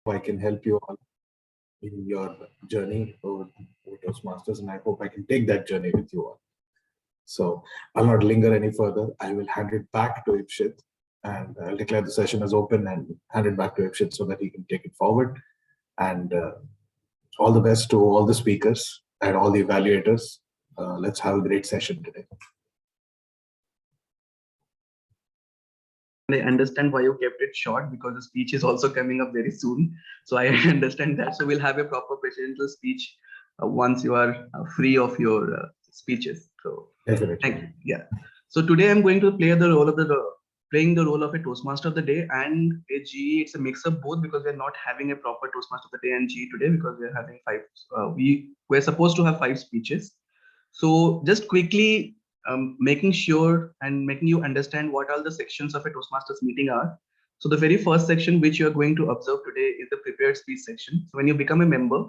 I can help you all in your journey over Toastmasters, and I hope I can take that journey with you all. So I'll not linger any further. I will hand it back to Ipsit, and I'll declare the session as open and hand it back to Ipsit so that he can take it forward. And all the best to all the speakers and all the evaluators. Let's have a great session today. I understand why you kept it short, because the speech is also coming up very soon. So I understand that. So we'll have a proper presidential speech once you are free of your speeches. So Definitely. Thank you. Yeah. So today I'm going to play the role of playing the role of a Toastmaster of the day and a GE. It's a mix of both, because we're not having a proper Toastmaster of the day and GE today, because we're having we're supposed to have 5 speeches. So just quickly making sure and making you understand what all the sections of a Toastmasters meeting are. So the very first section which you are going to observe today is the prepared speech section. So when you become a member,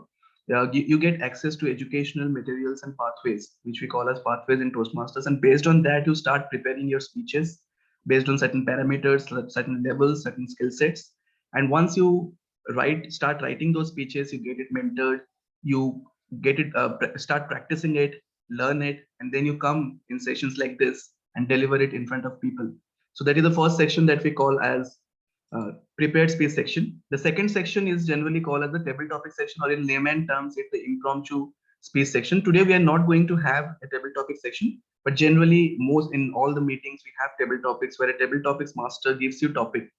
you get access to educational materials and pathways, which we call as pathways in Toastmasters. And based on that, you start preparing your speeches based on certain parameters, certain levels, certain skill sets. And once you start writing those speeches, you get it mentored, you get it, start practicing it, learn it, and then you come in sessions like this and deliver it in front of people. So that is the first section that we call as prepared speech section. The second section is generally called as the table topic section, or in layman terms, it's the impromptu speech section. Today we are not going to have a table topic section, but generally most in all the meetings we have table topics, where a table topics master gives you topic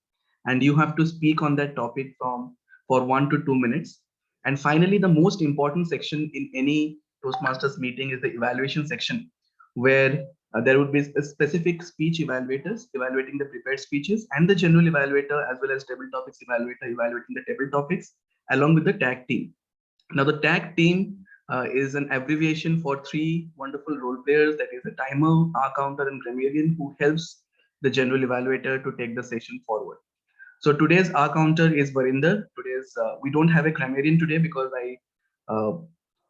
and you have to speak on that topic for 1 to 2 minutes. And finally, the most important section in any Toastmasters meeting is the evaluation section, where there would be a specific speech evaluators evaluating the prepared speeches, and the general evaluator as well as table topics evaluator evaluating the table topics, along with the tag team. Now the tag team is an abbreviation for 3 wonderful role players, that is a timer, R counter, and grammarian, who helps the general evaluator to take the session forward. So today's R counter is Varinder. Today's we don't have a grammarian today, because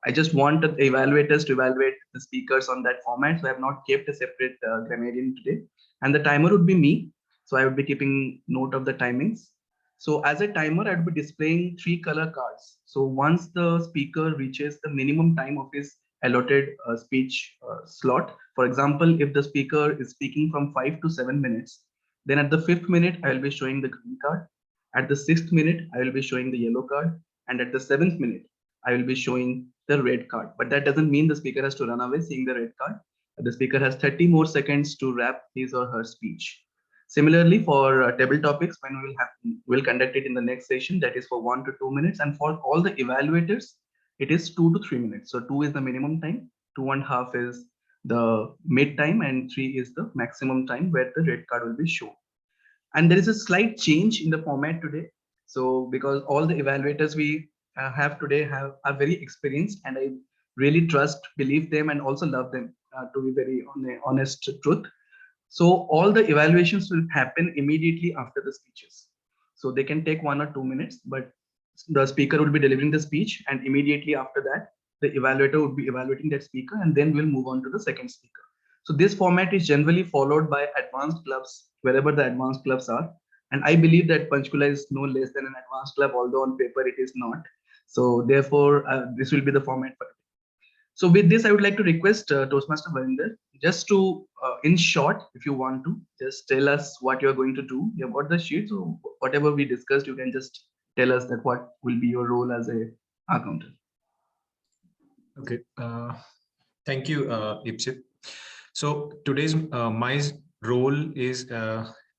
I just want the evaluators to evaluate the speakers on that format. So I have not kept a separate grammarian today. And the timer would be me. So I would be keeping note of the timings. So as a timer, I would be displaying 3 color cards. So once the speaker reaches the minimum time of his allotted speech slot, for example, if the speaker is speaking from 5 to 7 minutes, then at the 5th minute, I will be showing the green card. At the 6th minute, I will be showing the yellow card. And at the 7th minute, I will be showing the red card. But that doesn't mean the speaker has to run away seeing the red card. The speaker has 30 more seconds to wrap his or her speech. Similarly, for table topics, when we'll conduct it in the next session, that is for 1 to 2 minutes. And for all the evaluators, it is 2 to 3 minutes. So 2 is the minimum time, 2.5 is the mid time, and 3 is the maximum time where the red card will be shown. And there is a slight change in the format today. So because all the evaluators we have today are very experienced, and I really believe them, and also love them, to be very honest truth. So all the evaluations will happen immediately after the speeches. So they can take 1 or 2 minutes, but the speaker will be delivering the speech, and immediately after that, the evaluator would be evaluating that speaker, and then we'll move on to the second speaker. So this format is generally followed by advanced clubs, wherever the advanced clubs are. And I believe that Panchkula is no less than an advanced club, although on paper it is not. So therefore, this will be the format for it. So with this, I would like to request Toastmaster Varinder, just to, in short, if you want to, just tell us what you're going to do. You've got the sheet, so whatever we discussed, you can just tell us that what will be your role as a accountant. Okay, thank you, Ipsit. So today's my role is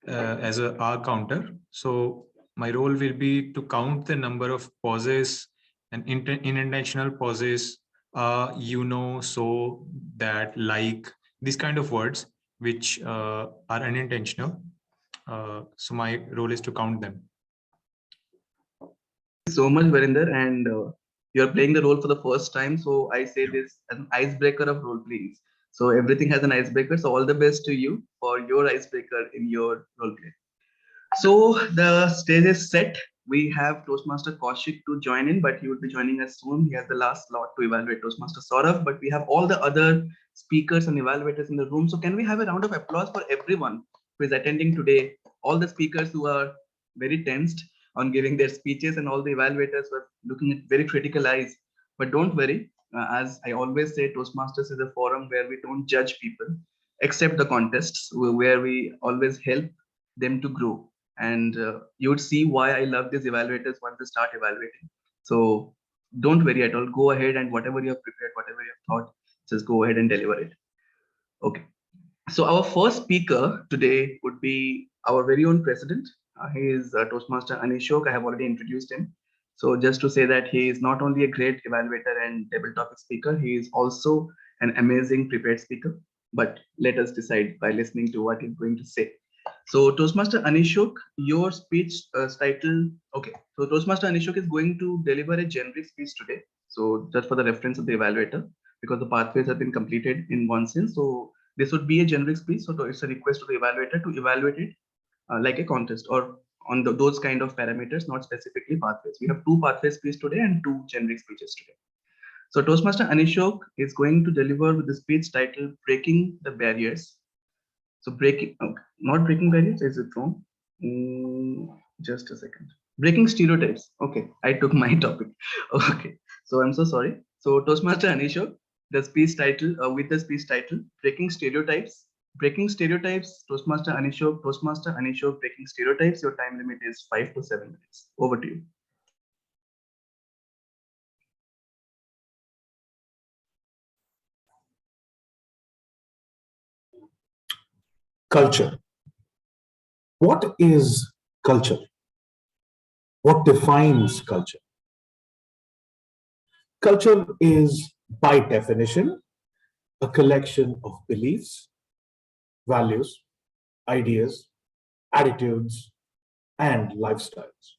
as a R counter. So my role will be to count the number of pauses and unintentional pauses, so, that, like, these kind of words which are unintentional. So my role is to count them. Thank you so much, Varinder, and you're playing the role for the first time. So I say this as an icebreaker of role plays. So everything has an icebreaker. So all the best to you for your icebreaker in your role play. So the stage is set. We have Toastmaster Kaushik to join in, but he will be joining us soon. He has the last slot to evaluate Toastmaster Saurabh, but we have all the other speakers and evaluators in the room. So can we have a round of applause for everyone who is attending today? All the speakers who are very tensed. on giving their speeches, and all the evaluators were looking at very critical eyes. But don't worry, as I always say, Toastmasters is a forum where we don't judge people, except the contests where we always help them to grow. And you would see why I love these evaluators once they start evaluating. So don't worry at all. Go ahead and whatever you have prepared, whatever you have thought, just go ahead and deliver it. Okay. So our first speaker today would be our very own president. He is Toastmaster Anishok. I have already introduced him. So just to say that he is not only a great evaluator and table topic speaker, he is also an amazing prepared speaker. But let us decide by listening to what he's going to say. So Toastmaster Anishok, your speech title. Okay. So Toastmaster Anishok is going to deliver a generic speech today. So just for the reference of the evaluator, because the pathways have been completed in one sense. So this would be a generic speech. So it's a request to the evaluator to evaluate it like a contest or on those kind of parameters, not specifically pathways. We have 2 pathway speeches today and 2 generic speeches today. So Toastmaster Anishok is going to deliver with the speech title Breaking the Barriers. So breaking, okay, not breaking barriers, is it wrong? Just a second. Breaking stereotypes. Okay, I took my topic. Okay, so I'm so sorry. So Toastmaster Anishok, the speech title, with the speech title, Breaking Stereotypes. Breaking Stereotypes, Toastmaster Anishok, Breaking Stereotypes. Your time limit is 5 to 7 minutes. Over to you. Culture. What is culture? What defines culture? Culture is, by definition, a collection of beliefs, values, ideas, attitudes, and lifestyles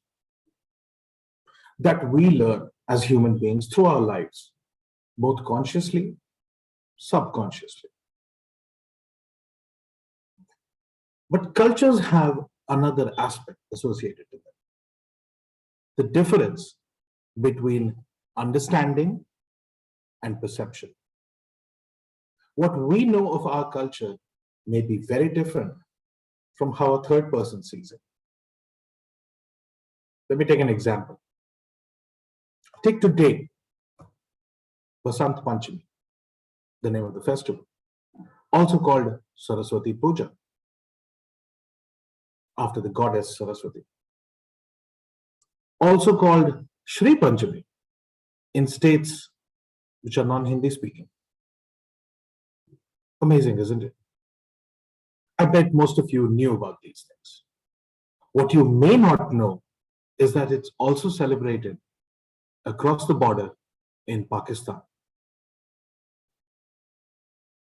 that we learn as human beings through our lives, both consciously, subconsciously. But cultures have another aspect associated with them. The difference between understanding and perception. What we know of our culture may be very different from how a third person sees it. Let me take an example. Take today, Vasant Panchami, the name of the festival, also called Saraswati Puja, after the goddess Saraswati. Also called Shri Panchami in states which are non-Hindi speaking. Amazing, isn't it? I bet most of you knew about these things. What you may not know is that it's also celebrated across the border in Pakistan.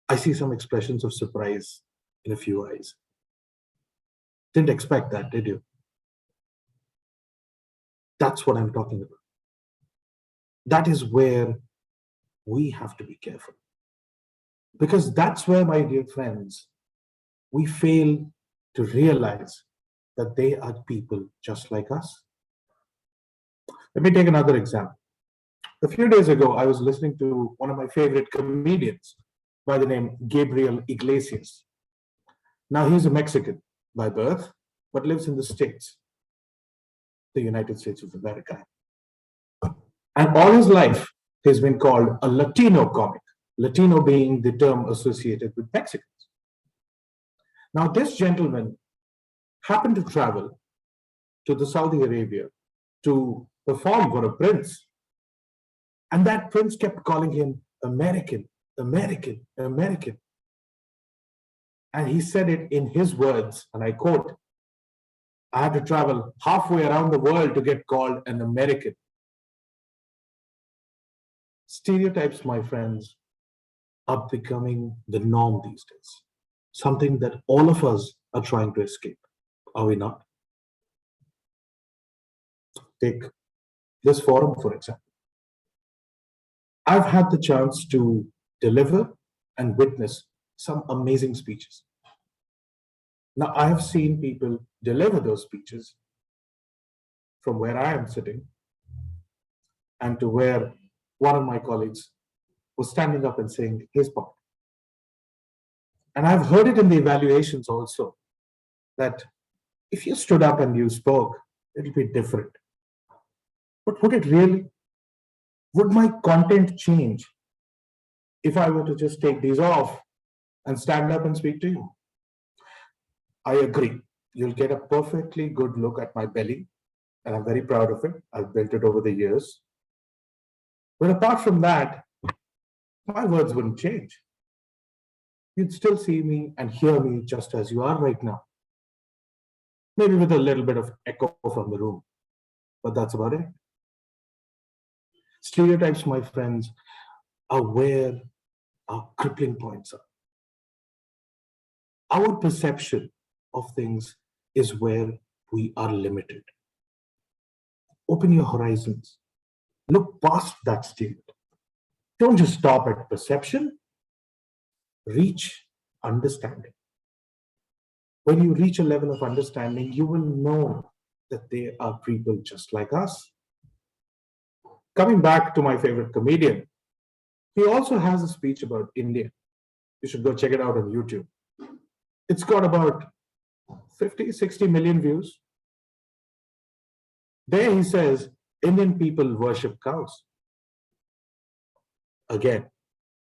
I see some expressions of surprise in a few eyes. Didn't expect that, did you? That's what I'm talking about. That is where we have to be careful. Because that's where, my dear friends, we fail to realize that they are people just like us. Let me take another example. A few days ago, I was listening to one of my favorite comedians by the name Gabriel Iglesias. Now, he's a Mexican by birth, but lives in the States, the United States of America. And all his life, he's been called a Latino comic, Latino being the term associated with Mexicans. Now, this gentleman happened to travel to the Saudi Arabia to perform for a prince. And that prince kept calling him American, American, American. And he said it in his words, and I quote, "I had to travel halfway around the world to get called an American." Stereotypes, my friends, are becoming the norm these days. Something that all of us are trying to escape. Are we not? Take this forum, for example. I've had the chance to deliver and witness some amazing speeches. Now, I have seen people deliver those speeches from where I am sitting and to where one of my colleagues was standing up and saying his part. And I've heard it in the evaluations also, that if you stood up and you spoke, It'll be different. But would it really? Would my content change if I were to just take these off and stand up and speak to you? I agree. You'll get a perfectly good look at my belly, and I'm very proud of it. I've built it over the years. But apart from that, my words wouldn't change. You'd still see me and hear me just as you are right now. Maybe with a little bit of echo from the room, but that's about it. Stereotypes, my friends, are where our crippling points are. Our perception of things is where we are limited. Open your horizons. Look past that stereotype. Don't just stop at perception. Reach understanding. When you reach a level of understanding, you will know that they are people just like us. Coming back to my favorite comedian, he also has a speech about India. You should go check it out on YouTube. It's got about 50, 60 million views. There he says, Indian people worship cows. Again,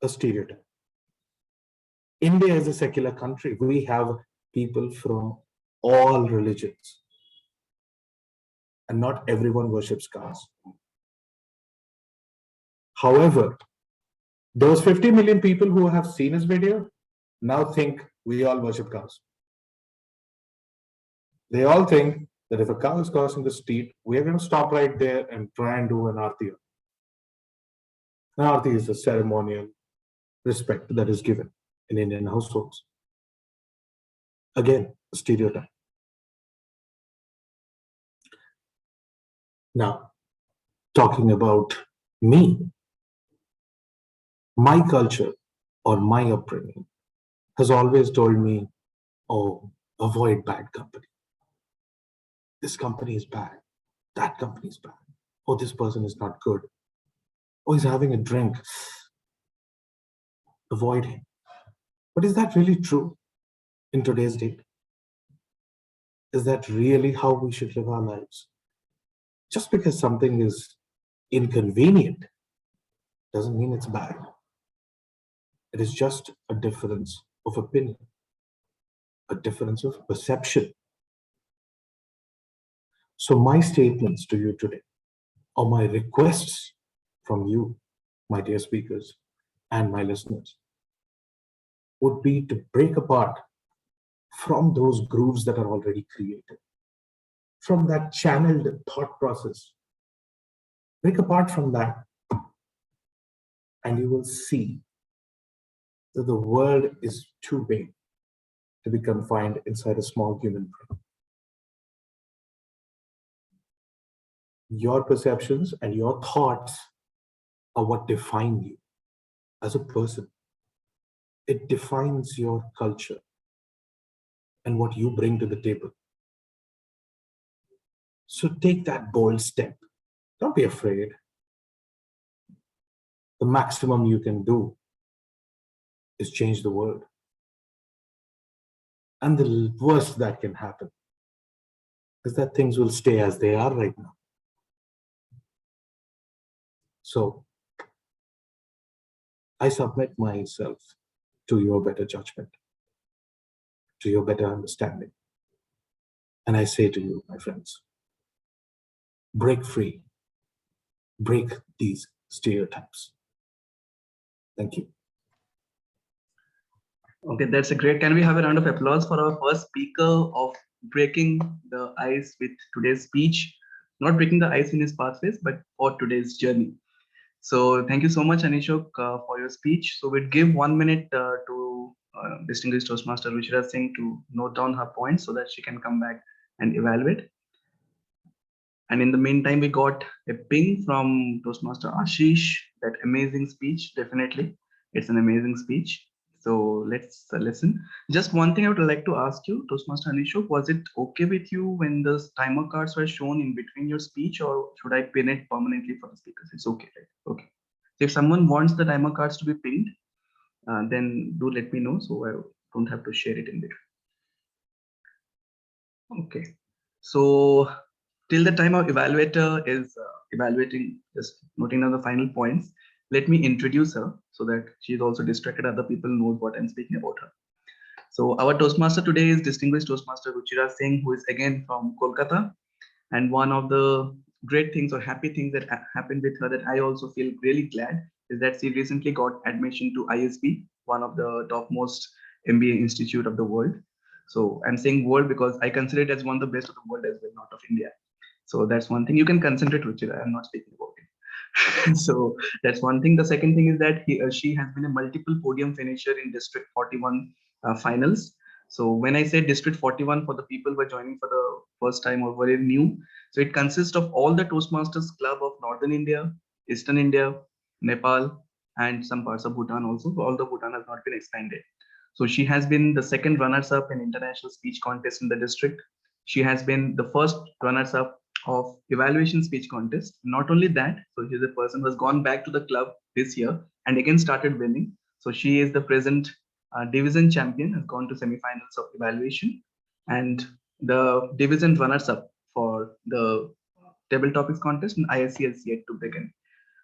a stereotype. India is a secular country. We have people from all religions. And not everyone worships cows. However, those 50 million people who have seen his video now think we all worship cows. They all think that if a cow is crossing the street, we are going to stop right there and try and do an arti. An arti is a ceremonial respect that is given in Indian households. Again, a stereotype. Now, talking about me, my culture or my upbringing has always told me, oh, avoid bad company. This company is bad. That company is bad. Oh, this person is not good. Oh, he's having a drink. Avoid him. But is that really true in today's date? Is that really how we should live our lives? Just because something is inconvenient doesn't mean it's bad. It is just a difference of opinion, a difference of perception. So my statements to you today, or my requests from you, my dear speakers, and my listeners, would be to break apart from those grooves that are already created, from that channeled thought process. Break apart from that, and you will see that the world is too big to be confined inside a small human brain. Your perceptions and your thoughts are what define you as a person. It defines your culture and what you bring to the table. So take that bold step. Don't be afraid. The maximum you can do is change the world. And the worst that can happen is that things will stay as they are right now. So I submit myself to your better judgment, to your better understanding. And I say to you, my friends, break free, break these stereotypes. Thank you. Okay, that's a great. Can we have a round of applause for our first speaker of breaking the ice with today's speech? Not breaking the ice in his pathways, but for today's journey. So thank you so much, Anishok, for your speech. So we'd give 1 minute to distinguished Toastmaster Ruchira Singh to note down her points so that she can come back and evaluate. And in the meantime, we got a ping from Toastmaster Ashish, that amazing speech, definitely. It's an amazing speech. So let's listen. Just one thing I would like to ask you, Toastmaster Anishok, was it okay with you when the timer cards were shown in between your speech, or should I pin it permanently for the speakers? It's okay, right? Okay. So if someone wants the timer cards to be pinned, then do let me know so I don't have to share it in between. Okay. So till the time our evaluator is evaluating, just noting down the final points, let me introduce her so that she's also distracted, other people know what I'm speaking about her. So our Toastmaster today is distinguished Toastmaster Ruchira Singh, who is again from Kolkata. And one of the great things or happy things that happened with her that I also feel really glad is that she recently got admission to ISB, one of the topmost MBA institute of the world. So I'm saying world because I consider it as one of the best of the world as well, not of India. So that's one thing. You can concentrate, Ruchira. I'm not speaking about it. So that's one thing. The second thing is that she has been a multiple podium finisher in District 41 finals. So when I say District 41, for the people who are joining for the first time or very new, so it consists of all the Toastmasters Club of Northern India, Eastern India, Nepal, and some parts of Bhutan also. All the Bhutan has not been expanded. So she has been the second runners-up in international speech contest in the district. She has been the first runners-up of evaluation speech contest. Not only that, so she's a person who has gone back to the club this year and again started winning. So she is the present division champion, has gone to semi-finals of evaluation, and the division runners-up for the table topics contest in ISC has yet to begin.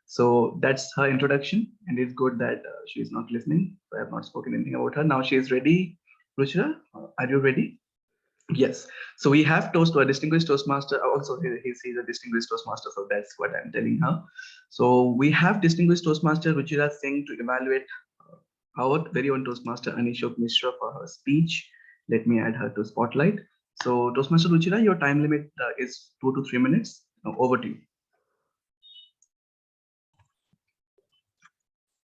So that's her introduction, and it's good that she is not listening. So I have not spoken anything about her. Now she is ready. Ruchira, are you ready? Yes. So we have a distinguished Toastmaster. Also, he's a distinguished Toastmaster, so that's what I'm telling her. So we have distinguished Toastmaster Ruchira Singh to evaluate our very own Toastmaster Anishok Mishra for her speech. Let me add her to spotlight. So Toastmaster Ruchira, your time limit is 2 to 3 minutes. Now over to you.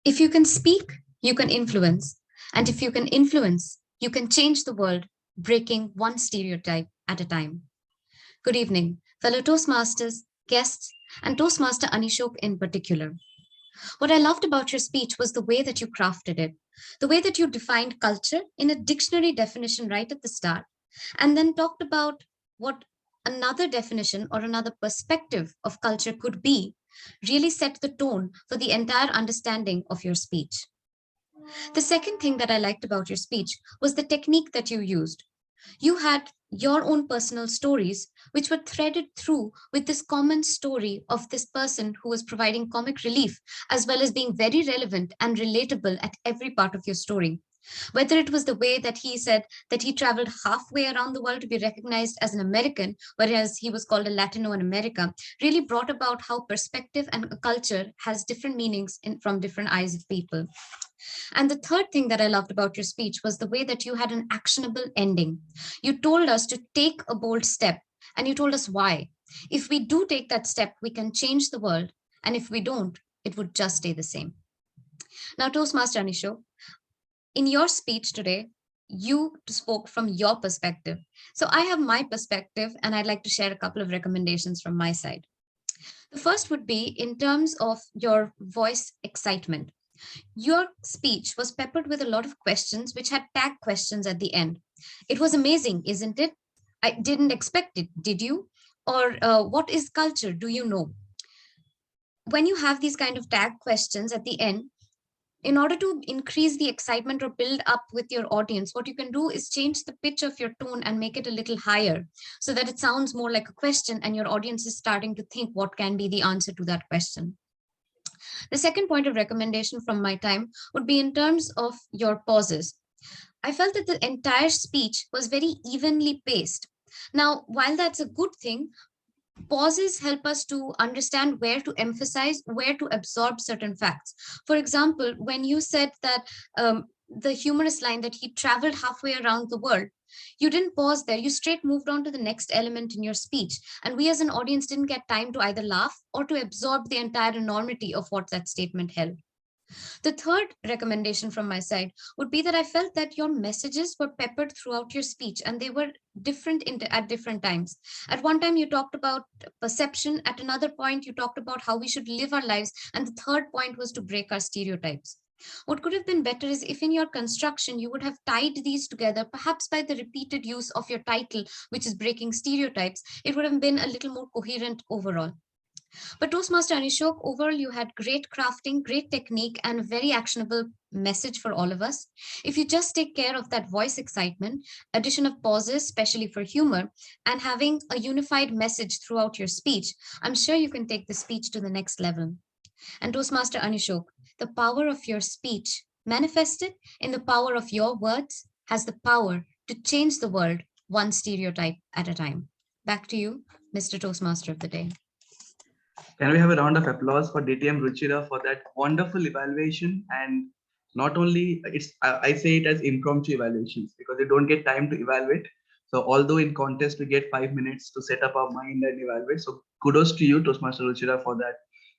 If you can speak, you can influence. And if you can influence, you can change the world, breaking one stereotype at a time. Good evening, fellow Toastmasters, guests, and Toastmaster Anishok in particular. What I loved about your speech was the way that you crafted it, the way that you defined culture in a dictionary definition right at the start, and then talked about what another definition or another perspective of culture could be, really set the tone for the entire understanding of your speech. The second thing that I liked about your speech was the technique that you used. You had your own personal stories, which were threaded through with this common story of this person who was providing comic relief, as well as being very relevant and relatable at every part of your story. Whether it was the way that he said that he traveled halfway around the world to be recognized as an American, whereas he was called a Latino in America, really brought about how perspective and a culture has different meanings from different eyes of people. And the third thing that I loved about your speech was the way that you had an actionable ending. You told us to take a bold step, and you told us why. If we do take that step, we can change the world. And if we don't, it would just stay the same. Now, Toastmaster Anishok, in your speech today, you spoke from your perspective. So I have my perspective, and I'd like to share a couple of recommendations from my side. The first would be in terms of your voice excitement. Your speech was peppered with a lot of questions, which had tag questions at the end. It was amazing, isn't it? I didn't expect it, did you? Or what is culture? Do you know? When you have these kind of tag questions at the end, in order to increase the excitement or build up with your audience, what you can do is change the pitch of your tone and make it a little higher so that it sounds more like a question and your audience is starting to think what can be the answer to that question. The second point of recommendation from my time would be in terms of your pauses. I felt that the entire speech was very evenly paced. Now, while that's a good thing, pauses help us to understand where to emphasize, where to absorb certain facts. For example, when you said that the humorous line that he traveled halfway around the world, you didn't pause there, you straight moved on to the next element in your speech. And we as an audience didn't get time to either laugh or to absorb the entire enormity of what that statement held. The third recommendation from my side would be that I felt that your messages were peppered throughout your speech and they were different at different times. At one time, you talked about perception. At another point, you talked about how we should live our lives. And the third point was to break our stereotypes. What could have been better is if in your construction, you would have tied these together, perhaps by the repeated use of your title, which is breaking stereotypes, it would have been a little more coherent overall. But Toastmaster Anishok, overall, you had great crafting, great technique, and a very actionable message for all of us. If you just take care of that voice excitement, addition of pauses, especially for humor, and having a unified message throughout your speech, I'm sure you can take the speech to the next level. And Toastmaster Anishok, the power of your speech, manifested in the power of your words, has the power to change the world one stereotype at a time. Back to you, Mr. Toastmaster of the Day. Can we have a round of applause for DTM Ruchira for that wonderful evaluation? And not only I say it as impromptu evaluations because you don't get time to evaluate. So although in contest we get 5 minutes to set up our mind and evaluate. So kudos to you, Toastmaster Ruchira, for that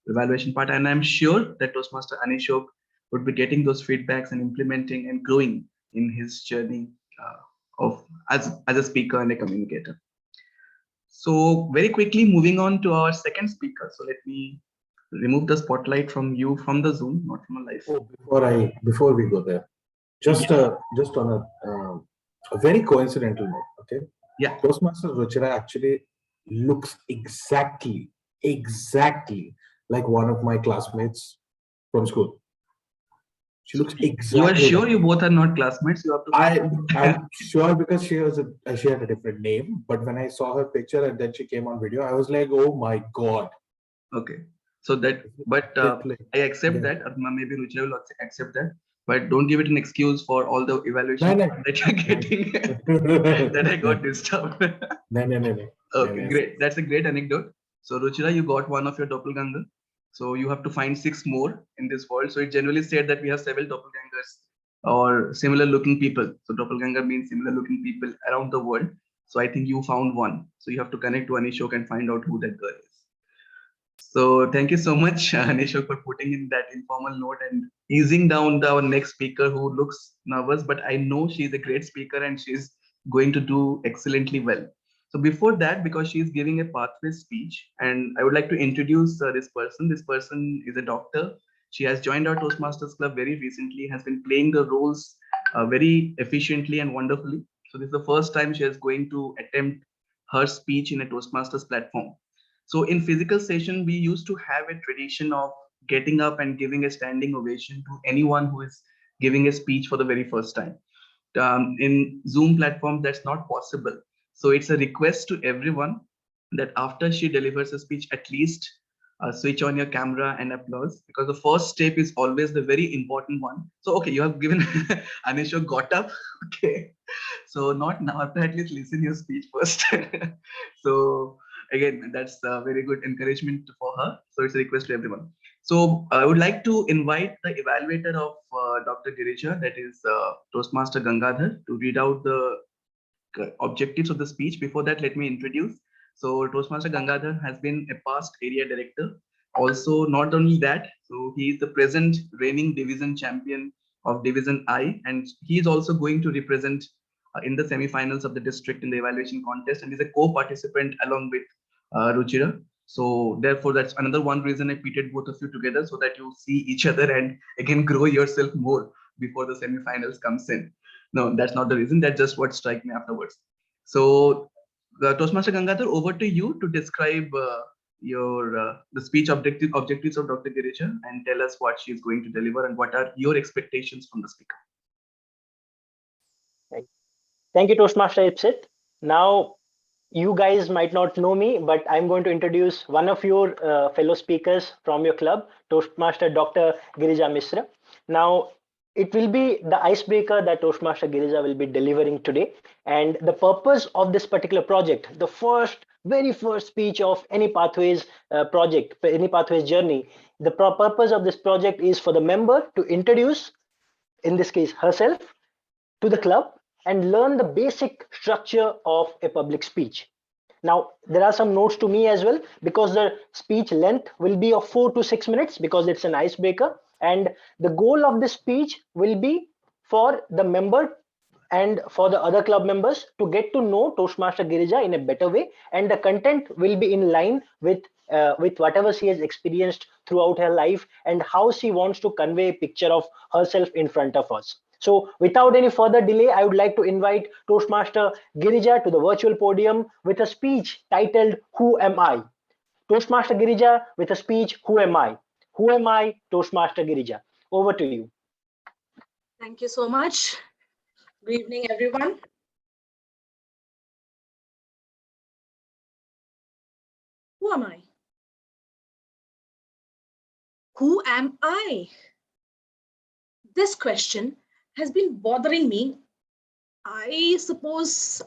evaluation part. And I'm sure that Toastmaster Anishok would be getting those feedbacks and implementing and growing in his journey of as a speaker and a communicator. So very quickly moving on to our second speaker. So let me remove the spotlight from you from the Zoom, not from a live. Oh, before we go there, just on a very coincidental note, okay? Yeah. Toastmaster Ruchira actually looks exactly like one of my classmates from school. She looks exactly. You are sure like you both are not classmates? You have to. I'm sure because she had a different name, but when I saw her picture and then she came on video, I was like, oh my god. Okay, so that, but I accept that. Maybe Ruchira will accept that, but don't give it an excuse for all the evaluation that you're getting. That I got disturbed. No. Okay, great. That's a great anecdote. So Ruchira, you got one of your doppelganger. So you have to find 6 more in this world. So it generally said that we have several doppelgangers or similar looking people. So doppelganger means similar looking people around the world. So I think you found one. So you have to connect to Anishok and find out who that girl is. So thank you so much, Anishok, for putting in that informal note and easing down our next speaker who looks nervous, but I know she's a great speaker and she's going to do excellently well. So before that, because she's giving a pathway speech, and I would like to introduce this person. This person is a doctor. She has joined our Toastmasters Club very recently, has been playing the roles very efficiently and wonderfully. So this is the first time she is going to attempt her speech in a Toastmasters platform. So in physical session, we used to have a tradition of getting up and giving a standing ovation to anyone who is giving a speech for the very first time. In Zoom platform, that's not possible. So it's a request to everyone that after she delivers a speech, at least switch on your camera and applause, because the first step is always the very important one. So, okay, you have given Anishok got up. Okay. So not now, at least listen your speech first. So again, that's a very good encouragement for her. So it's a request to everyone. So I would like to invite the evaluator of Dr. Girija, that is Toastmaster Gangadhar, to read out the objectives of the speech. Before that, let me introduce. So Toastmaster Gangadhar has been a past area director. Also, not only that, so he is the present reigning division champion of Division I, and he is also going to represent in the semi-finals of the district in the evaluation contest, and is a co-participant along with Ruchira. So therefore, that's another one reason I pitted both of you together, so that you see each other and again grow yourself more before the semi-finals comes in. No, that's not the reason. That's just what struck me afterwards. So Toastmaster Gangadhar, over to you to describe the speech objectives of Dr. Girija and tell us what she is going to deliver and what are your expectations from the speaker. Thank you, Toastmaster Ipsit. Now, you guys might not know me, but I'm going to introduce one of your fellow speakers from your club, Toastmaster Dr. Girija Misra. Now, it will be the icebreaker that Toastmaster Girija will be delivering today. And the purpose of this particular project, the very first speech of any Pathways project, any Pathways journey, the purpose of this project is for the member to introduce, in this case, herself, to the club and learn the basic structure of a public speech. Now, there are some notes to me as well, because the speech length will be of 4 to 6 minutes because it's an icebreaker. And the goal of this speech will be for the member and for the other club members to get to know Toastmaster Girija in a better way. And the content will be in line with whatever she has experienced throughout her life and how she wants to convey a picture of herself in front of us. So without any further delay, I would like to invite Toastmaster Girija to the virtual podium with a speech titled, Who Am I? Toastmaster Girija with a speech, Who Am I? Who am I, Toastmaster Girija? Over to you. Thank you so much. Good evening, everyone. Who am I? Who am I? This question has been bothering me. I suppose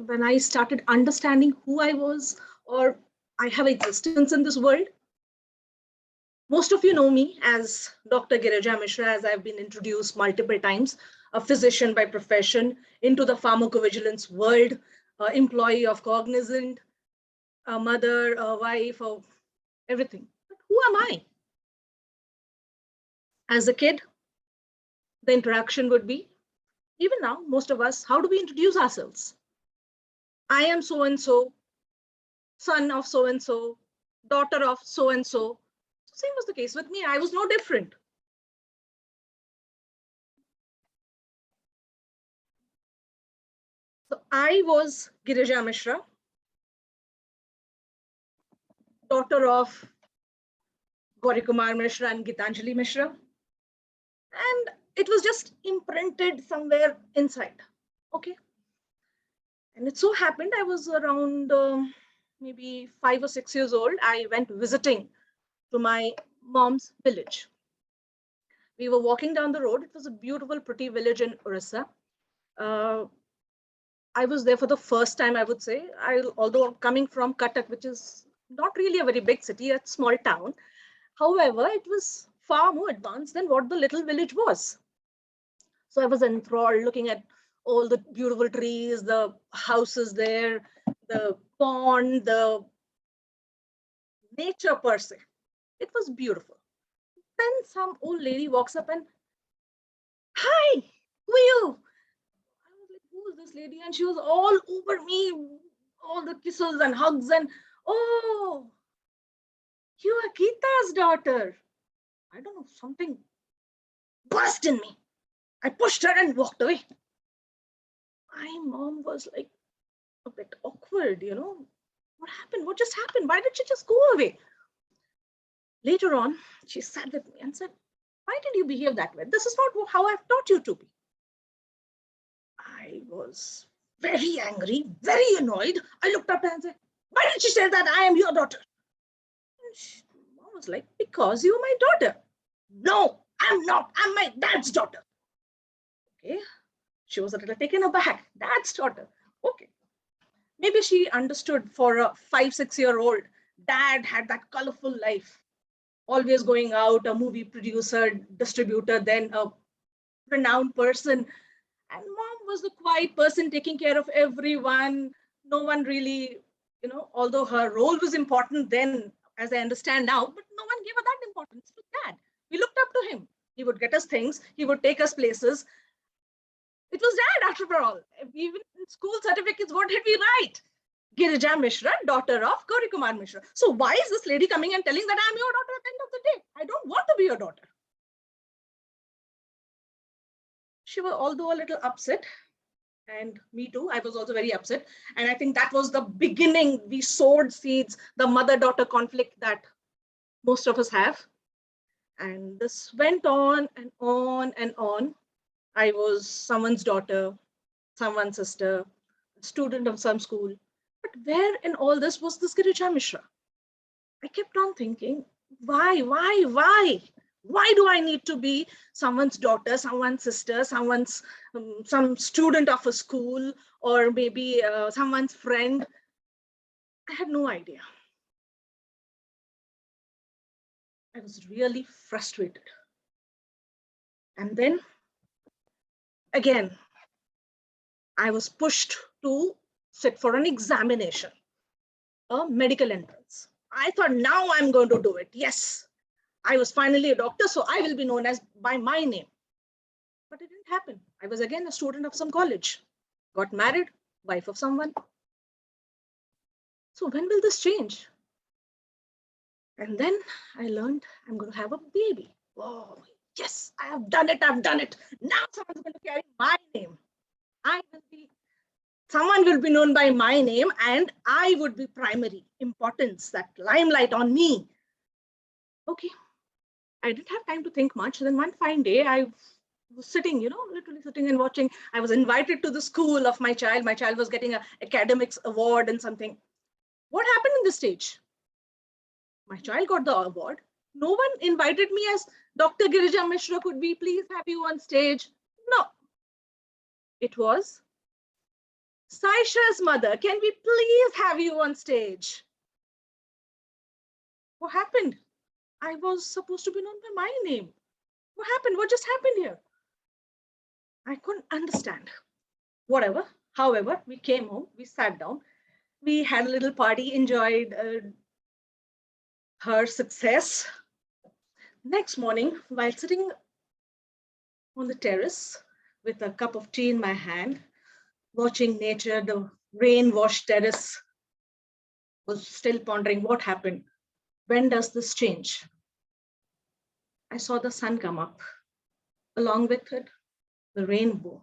when I started understanding who I was or I have existence in this world. Most of you know me as Dr. Girija Mishra, as I've been introduced multiple times, a physician by profession into the pharmacovigilance world, employee of Cognizant, a mother, a wife, or everything. But who am I? As a kid, the interaction would be, even now, most of us, how do we introduce ourselves? I am so-and-so, son of so-and-so, daughter of so-and-so. Same was the case with me. I was no different. So I was Girija Mishra, daughter of Gaurikumar Mishra and Gitanjali Mishra. And it was just imprinted somewhere inside. Okay. And it so happened I was around maybe 5 or 6 years old. I went visiting to my mom's village. We were walking down the road. It was a beautiful, pretty village in Orissa. I was there for the first time, I would say. Although coming from Cuttack, which is not really a very big city, a small town. However, it was far more advanced than what the little village was. So I was enthralled looking at all the beautiful trees, the houses there, the pond, the nature per se. It was beautiful. Then some old lady walks up and, hi, who are you? I was like, who is this lady? And she was all over me, all the kisses and hugs and, oh, you are Geeta's daughter. I don't know, something burst in me. I pushed her and walked away. My mom was like a bit awkward, you know. What happened? What just happened? Why did she just go away? Later on, she sat with me and said, why did you behave that way? This is not how I've taught you to be. I was very angry, very annoyed. I looked up and said, why did she say that I am your daughter? And mom was like, because you're my daughter. No, I'm not. I'm my dad's daughter. Okay. She was a little taken aback. Dad's daughter. Okay. Maybe she understood for a 5-6-year-old, dad had that colorful life, always going out, a movie producer, distributor, then a renowned person. And mom was the quiet person taking care of everyone. No one really, you know, although her role was important then, as I understand now, but no one gave her that importance to dad. We looked up to him. He would get us things. He would take us places. It was dad, after all. Even in school certificates, what did we write? Girija Mishra, daughter of Gaurikumar Mishra. So why is this lady coming and telling that I'm your daughter at the end of the day? I don't want to be your daughter. She was although a little upset, and me too, I was also very upset. And I think that was the beginning. We sowed seeds, the mother-daughter conflict that most of us have. And this went on and on and on. I was someone's daughter, someone's sister, student of some school. But where in all this was this Girija Mishra? I kept on thinking, why? Why do I need to be someone's daughter, someone's sister, someone's some student of a school, or maybe someone's friend? I had no idea. I was really frustrated. And then again, I was pushed to sit for an examination, a medical entrance. I thought, now I'm going to do it. Yes, I was finally a doctor, so I will be known as by my name. But it didn't happen. I was again a student of some college, got married, wife of someone. So when will this change? And then I learned I'm going to have a baby. Oh, yes, I have done it. I've done it. Now someone's going to carry my name. I will be Someone will be known by my name and I would be primary importance, that limelight on me. Okay, I didn't have time to think much. Then one fine day, I was sitting, literally sitting and watching. I was invited to the school of my child. My child was getting an academics award and something. What happened in the stage? My child got the award. No one invited me as Dr. Girija Mishra, could we please have you on stage? No. It was Saisha's mother. Can we please have you on stage? What happened? I was supposed to be known by my name. What happened? What just happened here? I couldn't understand. Whatever. However, we came home, we sat down, we had a little party, enjoyed her success. Next morning, while sitting on the terrace with a cup of tea in my hand, watching nature, the rain-washed terrace, was still pondering what happened. When does this change? I saw the sun come up. Along with it, the rainbow,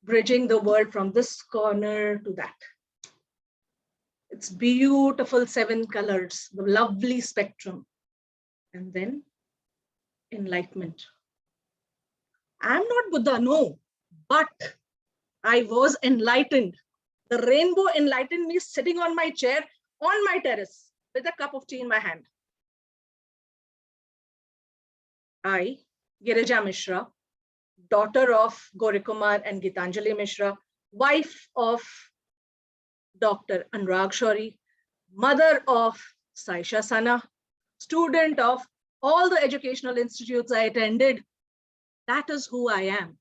bridging the world from this corner to that. It's beautiful 7 colors, the lovely spectrum. And then enlightenment. I'm not Buddha, no, but I was enlightened. The rainbow enlightened me sitting on my chair on my terrace with a cup of tea in my hand. I, Girija Mishra, daughter of Gaurikumar and Gitanjali Mishra, wife of Dr. Anurag Shori, mother of Saisha Sana, student of all the educational institutes I attended. That is who I am.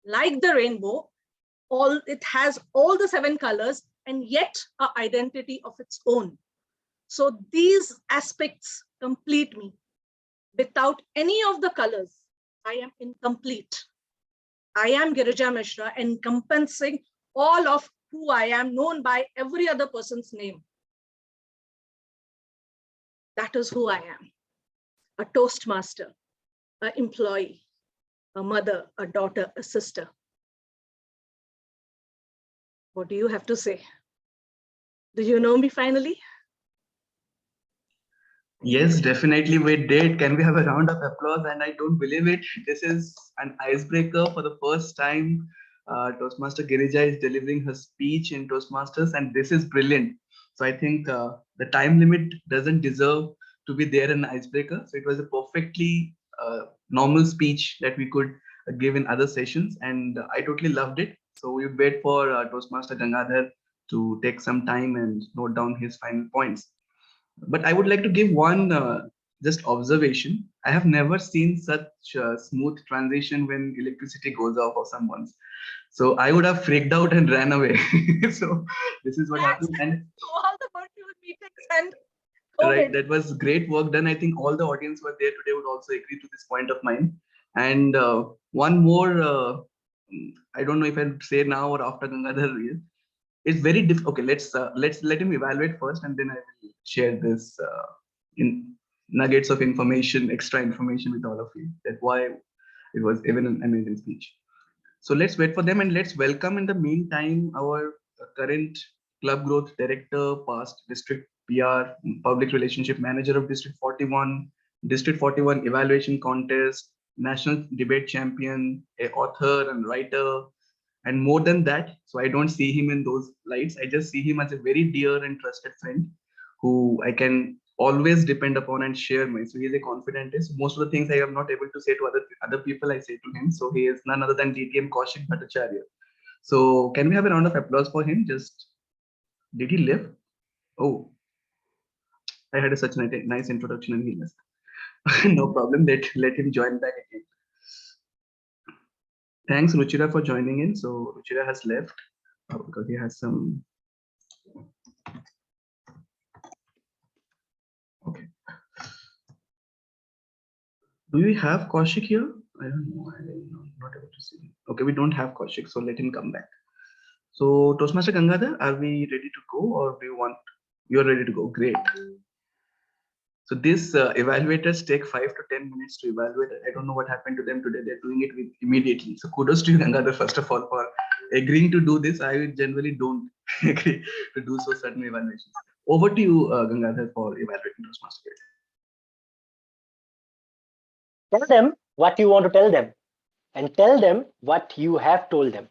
Like the rainbow, it has all the 7 colors and yet an identity of its own. So these aspects complete me. Without any of the colors, I am incomplete. I am Girija Mishra, encompassing all of who I am, known by every other person's name. That is who I am. A Toastmaster, an employee, a mother, a daughter, a sister. What do you have to say? Do you know me finally? Yes, definitely we did. Can we have a round of applause? And I don't believe it. This is an icebreaker for the first time. Toastmaster Girija is delivering her speech in Toastmasters, and this is brilliant. So I think the time limit doesn't deserve to be there in icebreaker. So it was a perfectly normal speech that we could give in other sessions, and I totally loved it. So we wait for Toastmaster Gangadhar to take some time and note down his final points. But I would like to give one just observation. I have never seen such a smooth transition when electricity goes off of someone's. So I would have freaked out and ran away. So this is what happened. And all the virtual meetings and right, COVID. that was great work done. I think all the audience who are there today would also agree to this point of mine. And one more, I don't know if I'll say now or after Gangadhar. It's very difficult. Okay, let's let him evaluate first, and then I will share this in nuggets of information, extra information with all of you. That why it was even an amazing speech. So let's wait for them, and let's welcome in the meantime our current club growth director, past district PR, public relationship manager of District 41, District 41 evaluation contest, national debate champion, a author and writer, and more than that. So I don't see him in those lights. I just see him as a very dear and trusted friend who I can always depend upon and share my. So he is a confidantist. Most of the things I am not able to say to other people, I say to him. So he is none other than DTM Kaushik Bhattacharya. So can we have a round of applause for him? Just did he live? Oh, I had such a nice introduction and he left. No problem. Let him join back again. Thanks, Ruchira, for joining in. So Ruchira has left because he has some. Okay. Do we have Kaushik here? I don't know. I'm not able to see. Okay, we don't have Kaushik, so let him come back. So Toastmaster Gangadhar, are we ready to go, or do you want? You're ready to go. Great. So these evaluators take 5 to 10 minutes to evaluate. I don't know what happened to them today. They're doing it immediately. So kudos to you, Gangadhar, first of all, for agreeing to do this. I generally don't agree to do so certain evaluations. Over to you, Gangadhar, for evaluating Toastmaster. Tell them what you want to tell them and tell them what you have told them.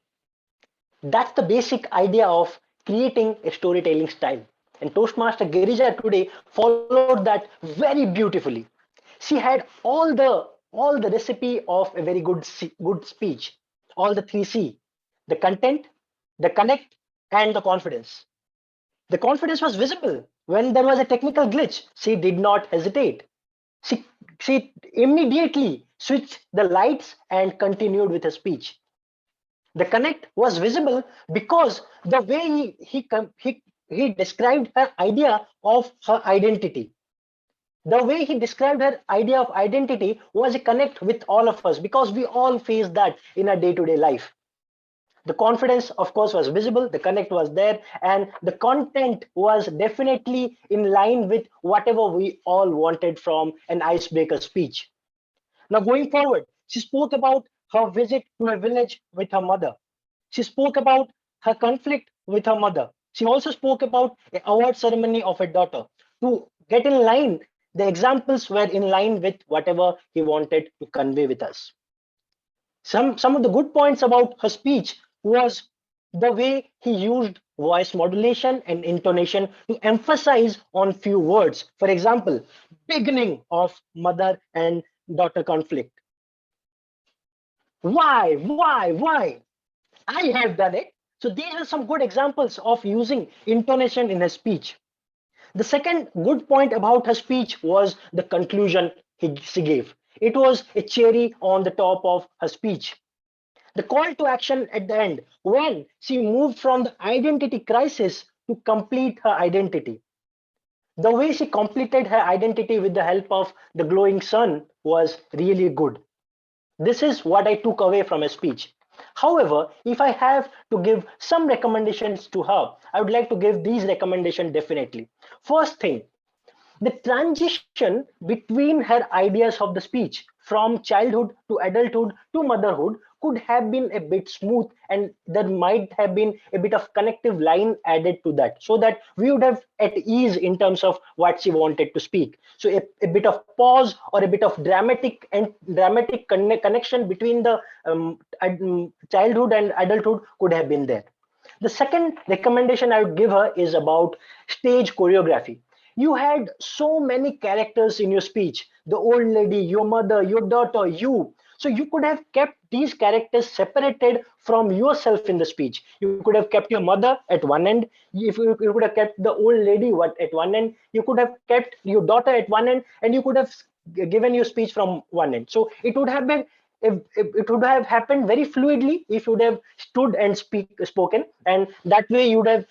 That's the basic idea of creating a storytelling style. And Toastmaster Girija today followed that very beautifully. She had all the recipe of a very good speech, all the 3C: the content, the connect, and the confidence. The confidence was visible when there was a technical glitch. She did not hesitate. She, she immediately switched the lights and continued with her speech. The connect was visible because the way he described her idea of her identity. The way he described her idea of identity was a connect with all of us because we all face that in our day-to-day life. The confidence, of course, was visible, the connect was there, and the content was definitely in line with whatever we all wanted from an icebreaker speech. Now, going forward, she spoke about her visit to a village with her mother. She spoke about her conflict with her mother. She also spoke about the award ceremony of her daughter. To get in line, the examples were in line with whatever he wanted to convey with us. Some of the good points about her speech was the way he used voice modulation and intonation to emphasize on few words. For example, beginning of mother and daughter conflict. Why? I have done it. So these are some good examples of using intonation in a speech. The second good point about her speech was the conclusion she gave. It was a cherry on the top of her speech. The call to action at the end, when she moved from the identity crisis to complete her identity. The way she completed her identity with the help of the glowing sun was really good. This is what I took away from her speech. However, if I have to give some recommendations to her, I would like to give these recommendations definitely. First thing, the transition between her ideas of the speech from childhood to adulthood to motherhood could have been a bit smooth, and there might have been a bit of connective line added to that so that we would have at ease in terms of what she wanted to speak. So a bit of pause or a bit of dramatic connection between the childhood and adulthood could have been there. The second recommendation I would give her is about stage choreography. You had so many characters in your speech: the old lady, your mother, your daughter, you. So you could have kept these characters separated from yourself in the speech. You could have kept your mother at one end. If you could have kept the old lady at one end, you could have kept your daughter at one end, and you could have given your speech from one end. So it would have been, if it would have happened very fluidly if you would have stood and spoken, and that way you would have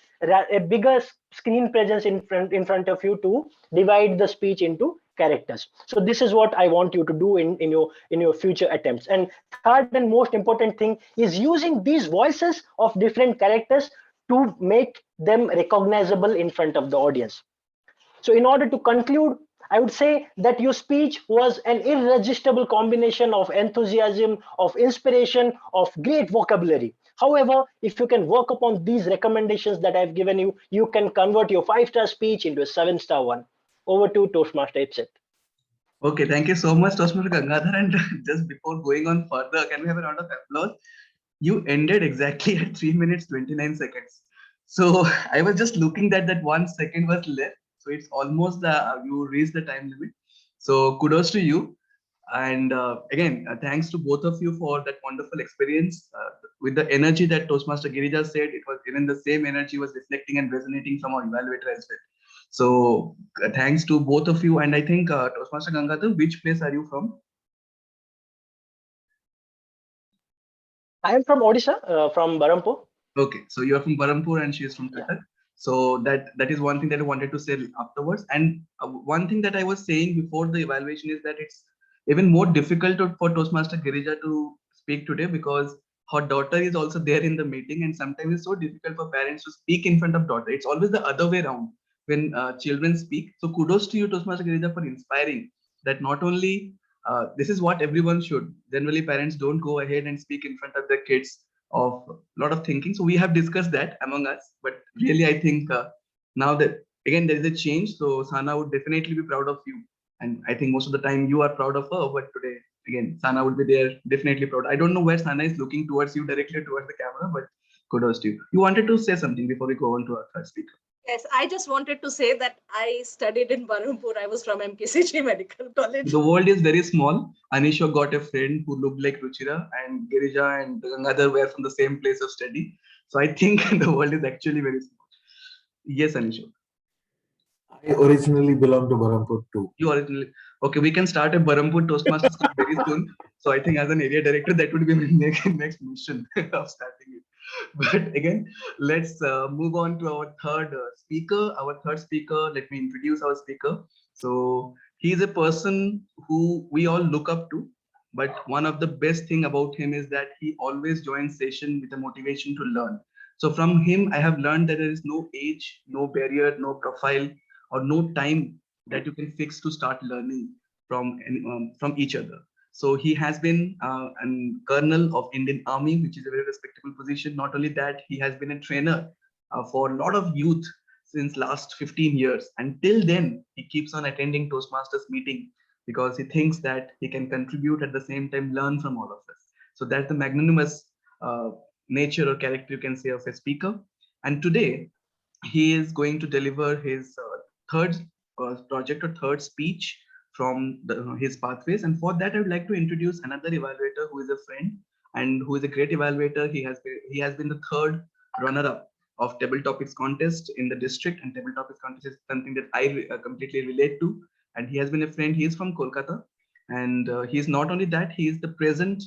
a bigger screen presence in front of you to divide the speech into characters. So this is what I want you to do in your future attempts. And third and most important thing is using these voices of different characters to make them recognizable in front of the audience. So in order to conclude, I would say that your speech was an irresistible combination of enthusiasm, of inspiration, of great vocabulary. However, if you can work upon these recommendations that I've given you, you can convert your 5-star speech into a 7-star one. Over to Toastmaster Ipsit. Okay, thank you so much, Toastmaster Gangadhar. And just before going on further, can we have a round of applause? You ended exactly at 3 minutes 29 seconds. So I was just looking that 1 second was left. So it's almost you reached the time limit. So kudos to you. And again, thanks to both of you for that wonderful experience. With the energy that Toastmaster Girija said, it was even the same energy was reflecting and resonating from our evaluator as well. So thanks to both of you. And I think Toastmaster Gangadhar, which place are you from? I am from Odisha, from Barampur. Okay, so you're from Barampur and she is from Cuttack. So that is one thing that I wanted to say afterwards. And one thing that I was saying before the evaluation is that it's even more difficult for Toastmaster Girija to speak today because her daughter is also there in the meeting, and sometimes it's so difficult for parents to speak in front of daughter. It's always the other way around when children speak. So kudos to you, Toastmaster Girija, for inspiring that not only this is what everyone should. Generally, parents don't go ahead and speak in front of their kids of a lot of thinking. So we have discussed that among us, but really I think now that again there is a change, so Sana would definitely be proud of you. And I think most of the time you are proud of her, but today again Sana would be there, definitely proud. I don't know where Sana is looking towards you, directly towards the camera, but kudos to you. You wanted to say something before we go on to our third speaker. Yes, I just wanted to say that I studied in Berhampur. I was from MKCG Medical College. The world is very small. Anishok got a friend who looked like Ruchira, and Girija and Gangadhar were from the same place of study. So I think the world is actually very small. Yes, Anishok. I originally belong to Berhampur too. You originally okay. We can start a Berhampur Toastmasters Club very soon. So I think as an area director, that would be my next mission of starting it. But again, let's move on to our third speaker. Our third speaker. Let me introduce our speaker. So he is a person who we all look up to. But one of the best thing about him is that he always joins session with a motivation to learn. So from him, I have learned that there is no age, no barrier, no profile, or no time that you can fix to start learning from each other. So he has been a colonel of Indian Army, which is a very respectable position. Not only that, he has been a trainer for a lot of youth since last 15 years. Until then, he keeps on attending Toastmasters meeting because he thinks that he can contribute at the same time learn from all of us. So that's the magnanimous nature or character you can say of a speaker. And today, he is going to deliver his third project or third speech from his pathways. And for that, I would like to introduce another evaluator who is a friend and who is a great evaluator. He has been the third runner-up of table topics contest in the district, and table topics contest is something that I completely relate to. And he has been a friend. He is from Kolkata, and he is not only that, he is the present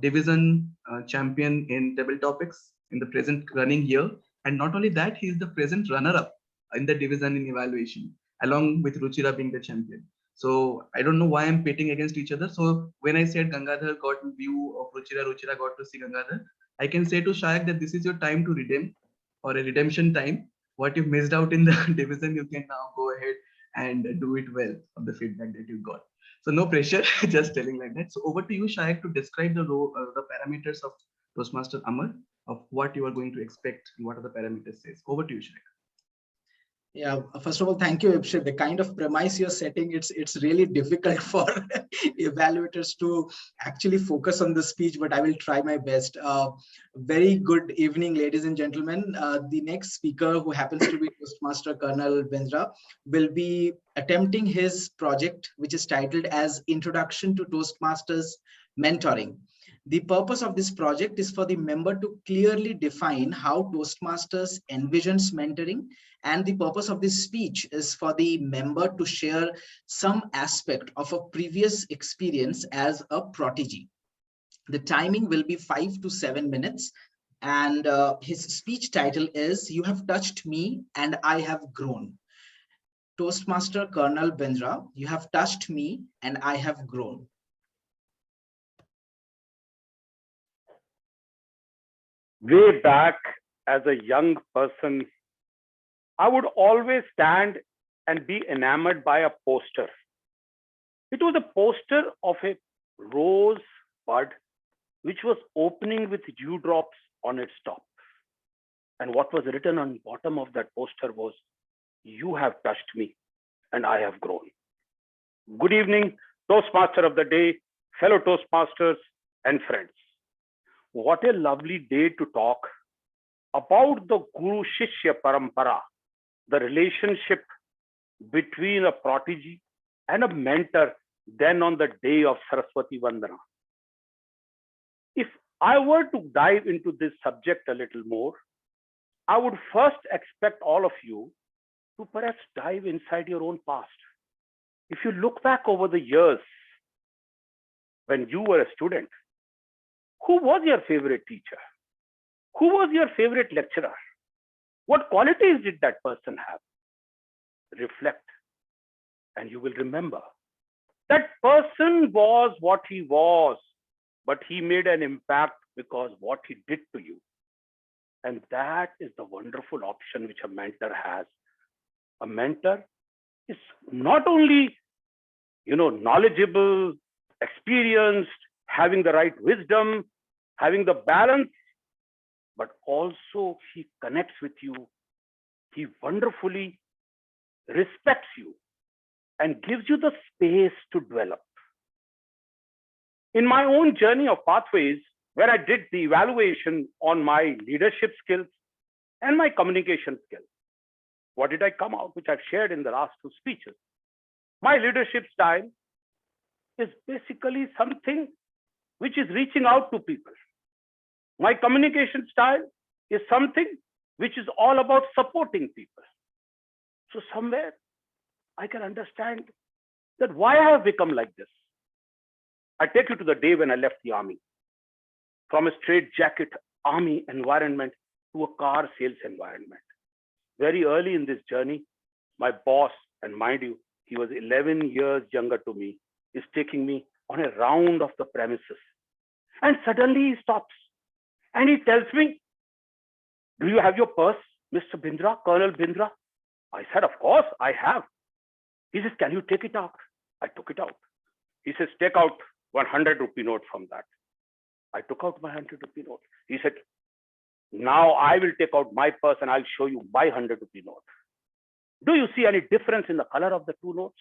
division champion in table topics in the present running year. And not only that, he is the present runner-up in the division in evaluation, along with Ruchira being the champion. So I don't know why I'm pitting against each other. So when I said Gangadhar got view of Ruchira, Ruchira got to see Gangadhar, I can say to Shayak that this is your time to redeem, or a redemption time. What you missed out in the division, you can now go ahead and do it well of the feedback that you got. So no pressure, just telling like that. So over to you, Shayak, to describe the parameters of Toastmaster Amar, of what you are going to expect and what are the parameters says. Over to you, Shayak. Yeah, first of all, thank you, Ipsit. The kind of premise you're setting, it's really difficult for evaluators to actually focus on the speech, but I will try my best. Very good evening, ladies and gentlemen. The next speaker, who happens to be Toastmaster Colonel Bindra, will be attempting his project, which is titled as Introduction to Toastmasters Mentoring. The purpose of this project is for the member to clearly define how Toastmasters envisions mentoring, and the purpose of this speech is for the member to share some aspect of a previous experience as a protege. The timing will be 5 to 7 minutes, and his speech title is "You Have Touched Me and I Have Grown." Toastmaster Colonel Bindra, you have touched me and I have grown. Way back as a young person, I would always stand and be enamored by a poster. It was a poster of a rose bud which was opening with dewdrops on its top. And what was written on the bottom of that poster was, "You have touched me and I have grown." Good evening, Toastmaster of the day, fellow Toastmasters and friends. What a lovely day to talk about the Guru Shishya Parampara, the relationship between a protege and a mentor, then on the day of Saraswati Vandana. If I were to dive into this subject a little more, I would first expect all of you to perhaps dive inside your own past. If you look back over the years when you were a student, who was your favorite teacher? Who was your favorite lecturer? What qualities did that person have? Reflect, and you will remember that person was what he was, but he made an impact because what he did to you. And that is the wonderful option which a mentor has. A mentor is not only, knowledgeable, experienced, having the right wisdom, having the balance but also he connects with you. He wonderfully respects you and gives you the space to develop. In my own journey of pathways, where I did the evaluation on my leadership skills and my communication skills, what did I come out, which I've shared in the last two speeches? My leadership style is basically something which is reaching out to people. My communication style is something which is all about supporting people. So somewhere I can understand that why I have become like this. I take you to the day when I left the army. From a straitjacket army environment to a car sales environment. Very early in this journey, my boss, and mind you, he was 11 years younger to me, is taking me on a round of the premises. And suddenly he stops and he tells me, "Do you have your purse, Mr. Bindra, Colonel Bindra?" I said, "Of course, I have." He says, "Can you take it out?" I took it out. He says, "Take out 100 rupee note from that." I took out my 100 rupee note. He said, "Now I will take out my purse and I'll show you my 100 rupee note. Do you see any difference in the color of the two notes?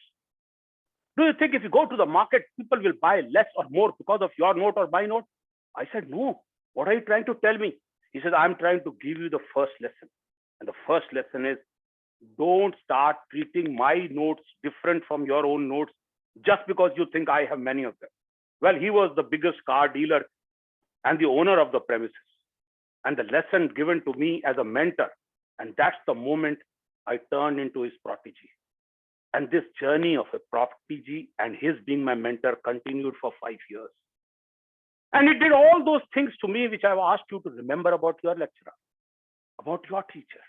Do you think if you go to the market, people will buy less or more because of your note or my note?" I said, "No. What are you trying to tell me?" He said, "I'm trying to give you the first lesson. And the first lesson is, don't start treating my notes different from your own notes just because you think I have many of them." Well, he was the biggest car dealer and the owner of the premises. And the lesson given to me as a mentor, and that's the moment I turned into his protege. And this journey of a protege and his being my mentor continued for 5 years. And he did all those things to me which I've asked you to remember about your lecturer, about your teacher.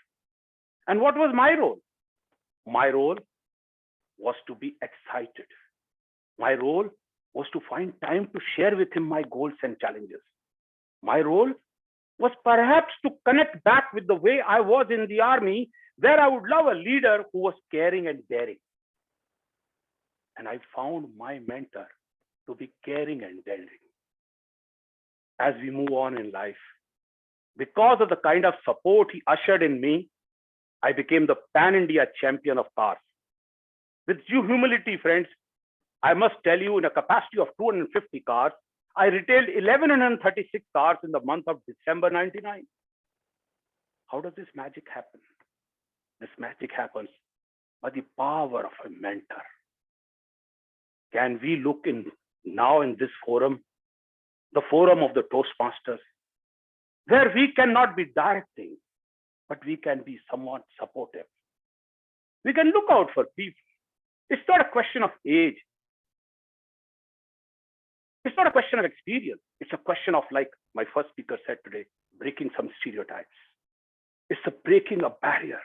And what was my role? My role was to be excited. My role was to find time to share with him my goals and challenges. My role was perhaps to connect back with the way I was in the army, where I would love a leader who was caring and daring. And I found my mentor to be caring and daring. As we move on in life, because of the kind of support he ushered in me, I became the pan-India champion of cars. With due humility, friends, I must tell you, in a capacity of 250 cars, I retailed 1136 cars in the month of December 99. How does this magic happen? This magic happens by the power of a mentor. Can we look in now in this forum, the forum of the Toastmasters, where we cannot be directing, but we can be somewhat supportive. We can look out for people. It's not a question of age. It's not a question of experience. It's a question of, like my first speaker said today, breaking some stereotypes. It's a breaking a barrier.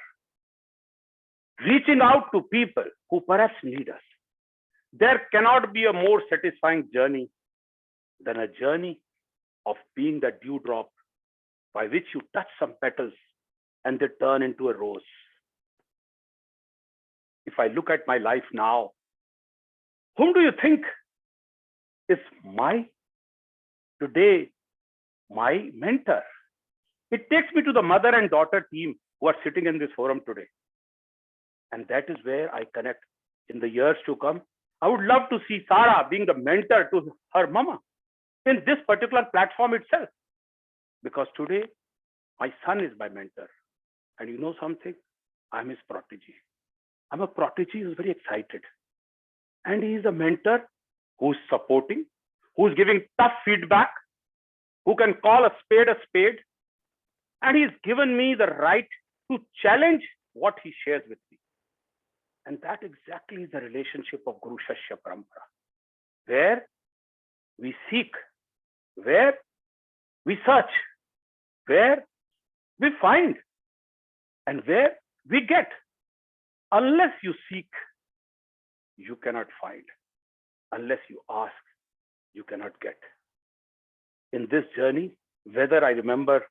Reaching out to people who perhaps need us. There cannot be a more satisfying journey than a journey of being the dewdrop by which you touch some petals and they turn into a rose. If I look at my life now, whom do you think is today my mentor? It takes me to the mother and daughter team who are sitting in this forum today. And that is where I connect in the years to come. I would love to see Sarah being the mentor to her mama in this particular platform itself. Because today, my son is my mentor. And you know something? I'm his protege. I'm a protege who's very excited. And he is a mentor who's supporting, who's giving tough feedback, who can call a spade, and he's given me the right to challenge what he shares with me. And that exactly is the relationship of Guru Shashya Parampara, where we seek, where we search, where we find, and where we get. Unless you seek, you cannot find. Unless you ask, you cannot get. In this journey, whether I remember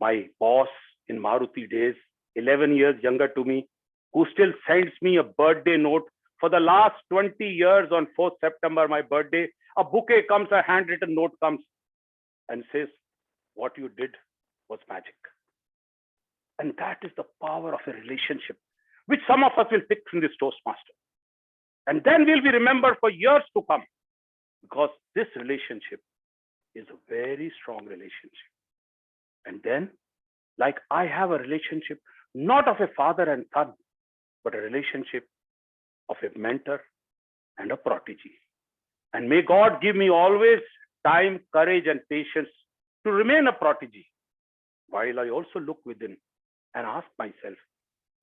my boss in Maruti days, 11 years younger to me, who still sends me a birthday note for the last 20 years on 4th September, my birthday, a bouquet comes, a handwritten note comes and says, what you did was magic. And that is the power of a relationship, which some of us will pick from this Toastmaster. And then we'll be remembered for years to come, because this relationship is a very strong relationship. And then, like I have a relationship, not of a father and son, but a relationship of a mentor and a protege. And may God give me always time, courage, and patience to remain a protege, while I also look within and ask myself,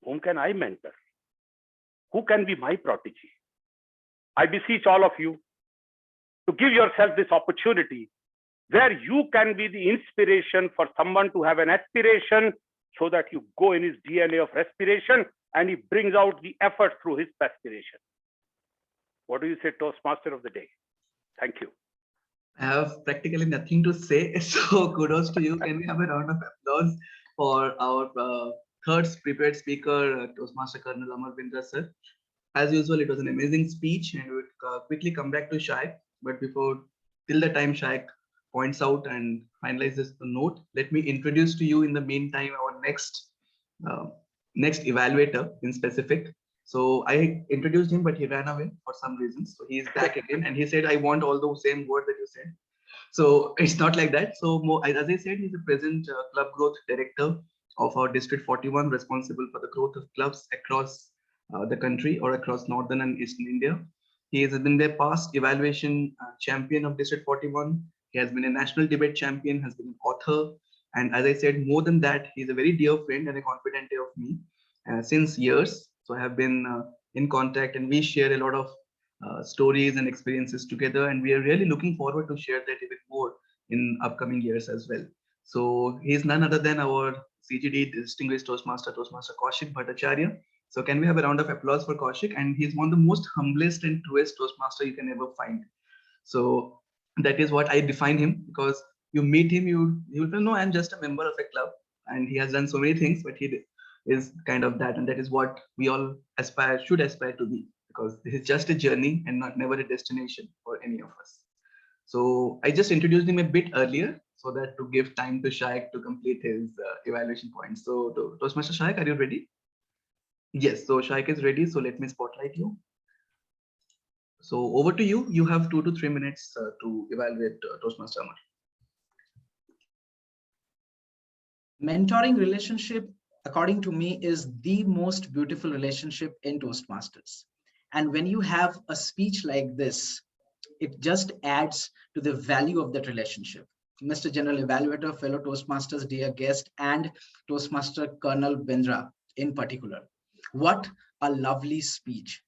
whom can I mentor? Who can be my protege? I beseech all of you to give yourself this opportunity where you can be the inspiration for someone to have an aspiration, so that you go in his DNA of respiration and he brings out the effort through his aspiration. What do you say, Toastmaster of the day? Thank you. I have practically nothing to say, so kudos to you. Can we have a round of applause for our third prepared speaker, Toastmaster Colonel Amar Bindra sir. As usual, it was an amazing speech, and we would quickly come back to Shayak. But before, till the time Shayak points out and finalizes the note, let me introduce to you in the meantime our next evaluator in specific. So I introduced him, but he ran away for some reason. So he is back again, and he said, I want all those same words that you said. So it's not like that. So as I said, he's the present club growth director of our District 41, responsible for the growth of clubs across the country or across Northern and Eastern India. He has been their past evaluation champion of District 41. He has been a national debate champion, has been an author. And as I said, more than that, he's a very dear friend and a confidant of me since years. So I have been in contact, and we share a lot of stories and experiences together. And we are really looking forward to share that even more in upcoming years as well. So he's none other than our CGD distinguished Toastmaster, Toastmaster Kaushik Bhattacharya. So can we have a round of applause for Kaushik? And he's one of the most humblest and truest Toastmaster you can ever find. So that is what I define him, because you meet him, you will know I'm just a member of a club, and he has done so many things, but he is kind of that, and that is what we all should aspire to be, because this is just a journey and never a destination for any of us. So I just introduced him a bit earlier, so that to give time to Shayak to complete his evaluation points. So Toastmaster Shayak, are you ready? Yes, so Shayak is ready. So let me spotlight you. So over to you. You have 2 to 3 minutes to evaluate Toastmaster Amar. Mentoring relationship, according to me, is the most beautiful relationship in Toastmasters. And when you have a speech like this, it just adds to the value of that relationship. Mr. General Evaluator, fellow Toastmasters, dear guest, and Toastmaster Colonel Bindra in particular. What a lovely speech.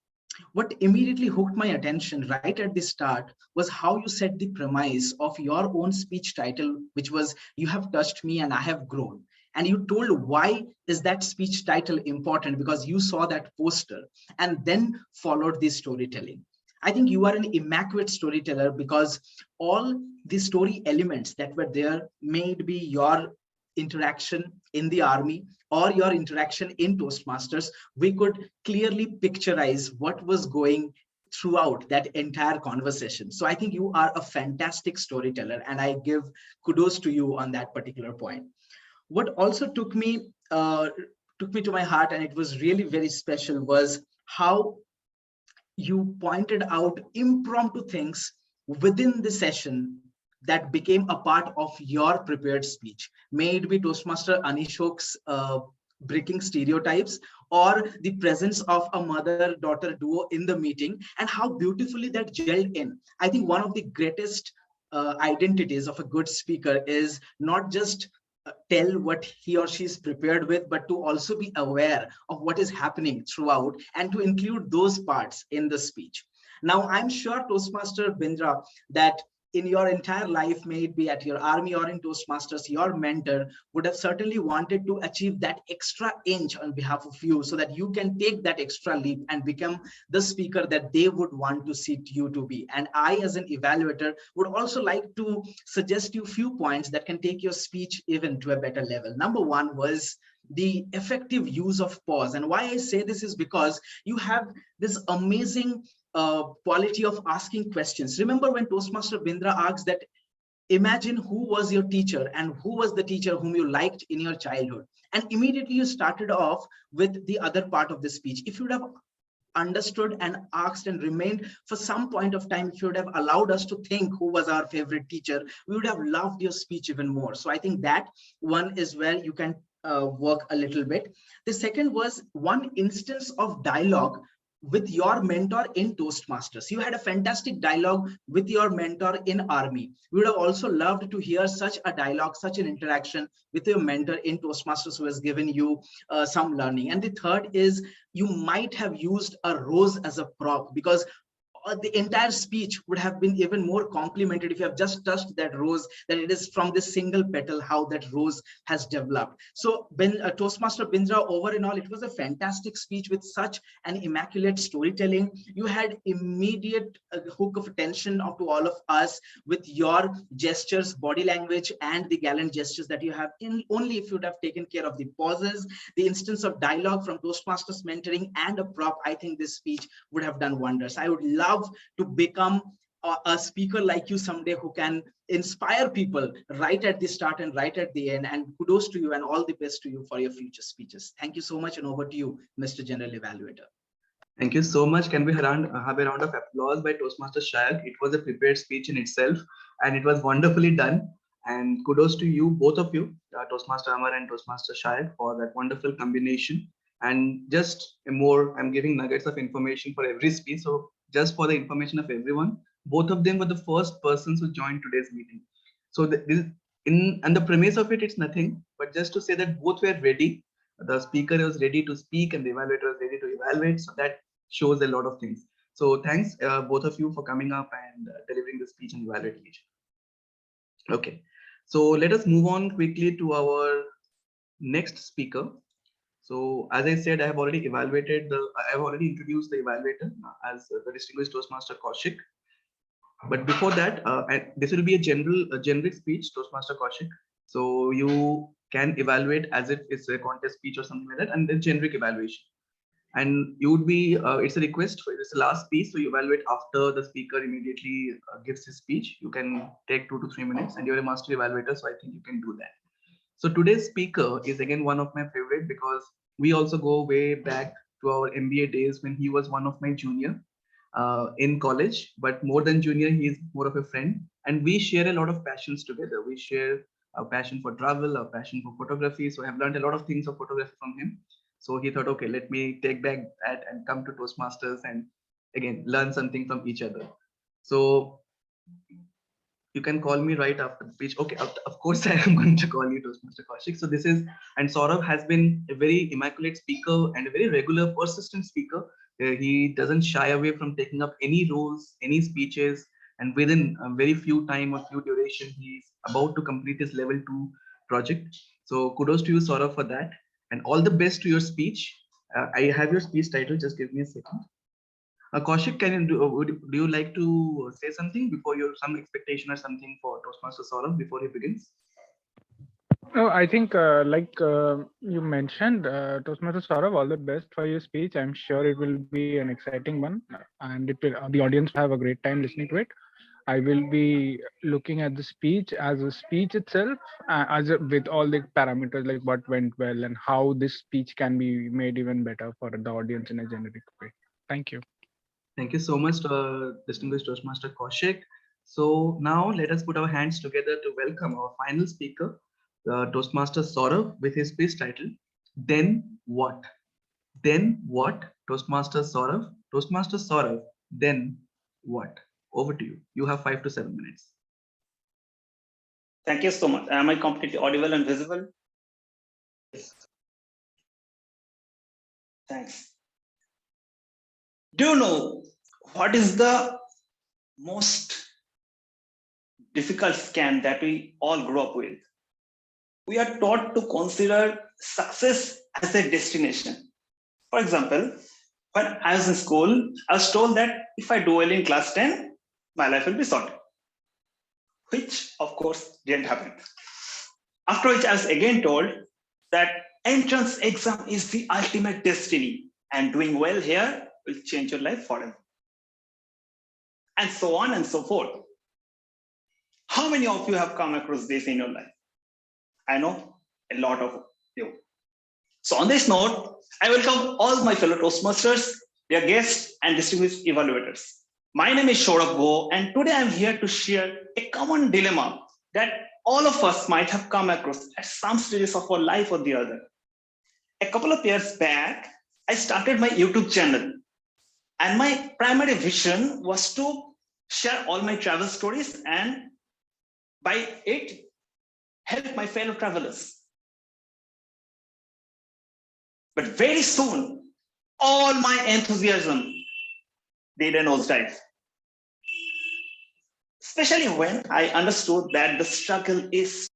What immediately hooked my attention right at the start was how you set the premise of your own speech title, which was, you have touched me and I have grown. And you told why is that speech title important, because you saw that poster and then followed the storytelling. I think you are an immaculate storyteller, because all the story elements that were there, may it be your interaction in the army or your interaction in Toastmasters, we could clearly picturize what was going throughout that entire conversation. So I think you are a fantastic storyteller, and I give kudos to you on that particular point. What also took me to my heart, and it was really very special, was how you pointed out impromptu things within the session that became a part of your prepared speech. May it be Toastmaster Anishok's breaking stereotypes, or the presence of a mother-daughter duo in the meeting, and how beautifully that gelled in. I think one of the greatest identities of a good speaker is not just tell what he or she is prepared with, but to also be aware of what is happening throughout and to include those parts in the speech. Now, I'm sure, Toastmaster Bindra, that in your entire life, may it be at your army or in Toastmasters, your mentor would have certainly wanted to achieve that extra inch on behalf of you, so that you can take that extra leap and become the speaker that they would want to see you to be. And I, as an evaluator, would also like to suggest you a few points that can take your speech even to a better level. Number one was the effective use of pause. And why I say this is because you have this amazing quality of asking questions. Remember when Toastmaster Bindra asks that imagine who was your teacher and who was the teacher whom you liked in your childhood. And immediately you started off with the other part of the speech. If you would have understood and asked and remained for some point of time, if you would have allowed us to think who was our favorite teacher, we would have loved your speech even more. So I think that one is where you can work a little bit. The second was one instance of dialogue with your mentor in Toastmasters. You had a fantastic dialogue with your mentor in Army. We would have also loved to hear such a dialogue, such an interaction with your mentor in Toastmasters who has given you some learning. And the third is you might have used a rose as a prop, because the entire speech would have been even more complimented if you have just touched that rose, that it is from this single petal how that rose has developed. So Toastmaster Bindra, over and all, it was a fantastic speech with such an immaculate storytelling. You had immediate hook of attention to all of us with your gestures, body language, and the gallant gestures that you have. In only if you would have taken care of the pauses, the instance of dialogue from Toastmasters mentoring, and a prop, I think this speech would have done wonders. I would love to become a speaker like you someday, who can inspire people right at the start and right at the end. And kudos to you and all the best to you for your future speeches. Thank you so much, and over to you, Mr. General Evaluator. Thank you so much. Can we have a round of applause by Toastmaster Shayak? It was a prepared speech in itself, and it was wonderfully done. And kudos to you, both of you, Toastmaster Amar and Toastmaster Shayak, for that wonderful combination. And just more, I'm giving nuggets of information for every speech. So just for the information of everyone, both of them were the first persons who joined today's meeting. So and the premise of it, it's nothing but just to say that both were ready. The speaker was ready to speak and the evaluator was ready to evaluate. So that shows a lot of things. So thanks both of you for coming up and delivering the speech and evaluating each other. Okay, so let us move on quickly to our next speaker. So as I said, I have already introduced the evaluator as the distinguished Toastmaster Kaushik. But before that, this will be a generic speech, Toastmaster Kaushik. So you can evaluate as if it's a contest speech or something like that, and then generic evaluation. And you would be, it's a request, it's the last speech, so you evaluate after the speaker immediately gives his speech. You can take 2 to 3 minutes, and you're a master evaluator, so I think you can do that. So today's speaker is again one of my favorite, because we also go way back to our MBA days when he was one of my junior in college, but more than junior, he is more of a friend, and we share a lot of passions together. We share a passion for travel, a passion for photography. So I have learned a lot of things of photography from him. So he thought, okay, let me take back that and come to Toastmasters and again learn something from each other. So you can call me right after the speech. Okay, of course I am going to call you Toastmaster Kaushik. So this is, and Sourav has been a very immaculate speaker and a very regular, persistent speaker. He doesn't shy away from taking up any roles, any speeches, and within a very few time or few duration, he's about to complete his level 2 project. So kudos to you, Sourav, for that, and all the best to your speech. I have your speech title. Just give me a second. Kaushik, can you do you like to say something before some expectation or something for Toastmaster Saurabh before he begins? No, I think you mentioned, Toastmaster Saurabh, all the best for your speech. I'm sure it will be an exciting one, and it will, the audience will have a great time listening to it. I will be looking at the speech as a speech itself, with all the parameters like what went well and how this speech can be made even better for the audience in a generic way. Thank you. Thank you so much, distinguished Toastmaster Kaushik. So now let us put our hands together to welcome our final speaker, Toastmaster Saurabh, with his speech title, Then What? Then What? Toastmaster Saurabh. Toastmaster Saurabh, then what? Over to you. You have 5 to 7 minutes. Thank you so much. Am I completely audible and visible? Thanks. Do you know what is the most difficult scam that we all grew up with? We are taught to consider success as a destination. For example, when I was in school, I was told that if I do well in class 10, my life will be sorted, which of course didn't happen. After which I was again told that entrance exam is the ultimate destiny and doing well here will change your life forever. And so on and so forth. How many of you have come across this in your life? I know a lot of you. So on this note, I welcome all my fellow Toastmasters, their guests, and distinguished evaluators. My name is Sourav, and today I'm here to share a common dilemma that all of us might have come across at some stages of our life or the other. A couple of years back, I started my YouTube channel, and my primary vision was to share all my travel stories and by it, help my fellow travelers. But very soon, all my enthusiasm did a nosedive. Especially when I understood that the struggle is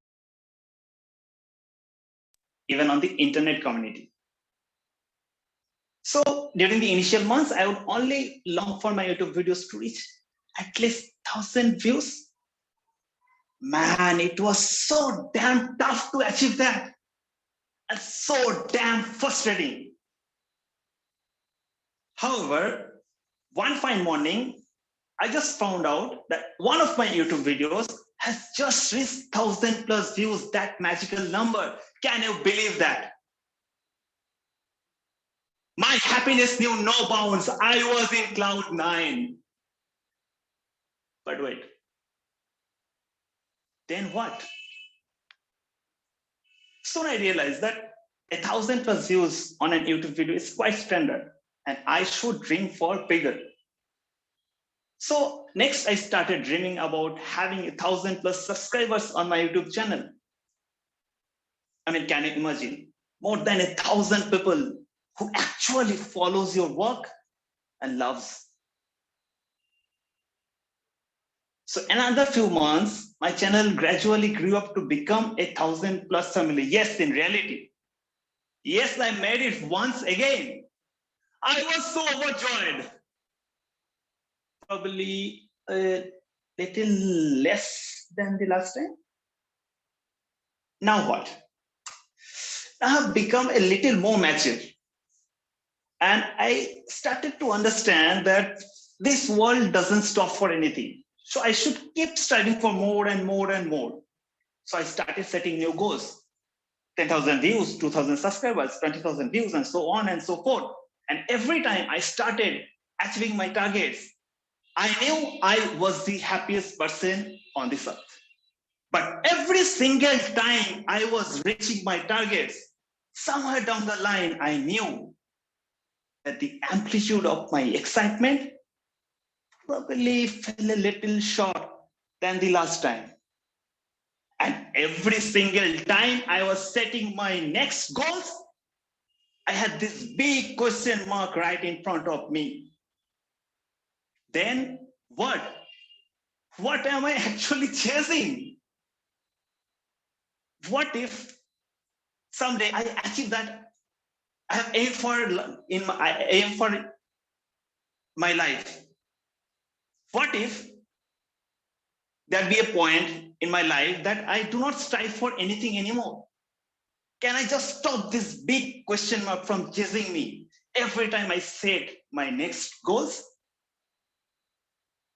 even on the internet community. So during the initial months, I would only long for my YouTube videos to reach at least 1,000 views. Man, it was so damn tough to achieve that. And so damn frustrating. However, one fine morning, I just found out that one of my YouTube videos has just reached 1,000+ views, that magical number. Can you believe that? My happiness knew no bounds. I was in cloud 9. But wait. Then what? Soon I realized that 1,000+ views on an YouTube video is quite standard, and I should dream for bigger. So next I started dreaming about having 1,000+ subscribers on my YouTube channel. I mean, can you imagine? More than 1,000 people who actually follows your work and loves. So another few months, my channel gradually grew up to become 1,000+ family. Yes, in reality. Yes, I made it once again. I was so overjoyed. Probably a little less than the last time. Now what? I have become a little more mature. And I started to understand that this world doesn't stop for anything. So I should keep striving for more and more and more. So I started setting new goals. 10,000 views, 2,000 subscribers, 20,000 views, and so on and so forth. And every time I started achieving my targets, I knew I was the happiest person on this earth. But every single time I was reaching my targets, somewhere down the line, I knew that the amplitude of my excitement probably fell a little short than the last time. And every single time I was setting my next goals, I had this big question mark right in front of me. Then what? What am I actually chasing? What if someday I achieve that I have aimed for my life? What if there be a point in my life that I do not strive for anything anymore? Can I just stop this big question mark from chasing me every time I set my next goals?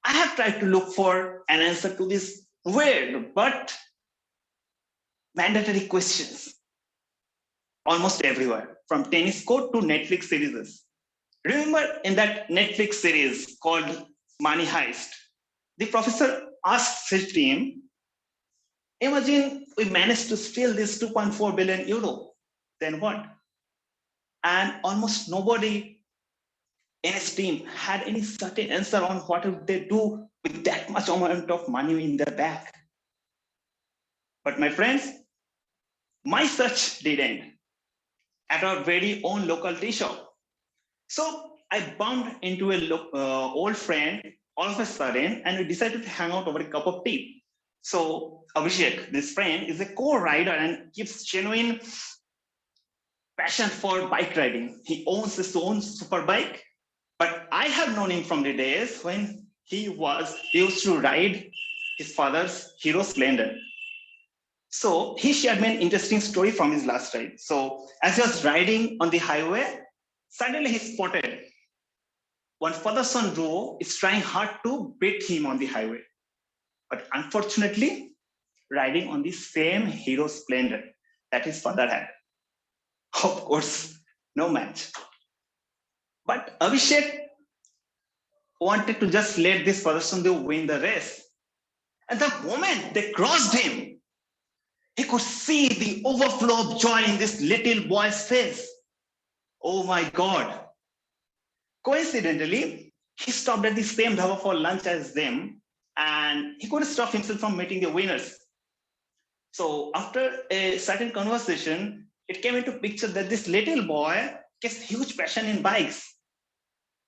I have tried to look for an answer to these weird but mandatory questions almost everywhere, from tennis court to Netflix series. Remember in that Netflix series called Money Heist, the professor asks his team, imagine we managed to steal this 2.4 billion euro, then what? And almost nobody in his team had any certain answer on what would they do with that much amount of money in their bag. But my friends, my search did end at our very own local tea shop. So I bumped into an old friend all of a sudden, and we decided to hang out over a cup of tea. So Abhishek, this friend, is a co-rider and keeps genuine passion for bike riding. He owns his own super bike, but I have known him from the days when he used to ride his father's Hero Splendor. So he shared me an interesting story from his last ride. So as he was riding on the highway, suddenly he spotted one father-son duo is trying hard to beat him on the highway. but unfortunately, riding on the same hero splendor that his father had. Of course, no match. But Abhishek wanted to just let this person win the race. And the moment they crossed him, he could see the overflow of joy in this little boy's face. Oh my God. Coincidentally, he stopped at the same dhaba for lunch as them, and he couldn't stop himself from meeting the winners. So after a certain conversation, it came into picture that this little boy gets huge passion in bikes,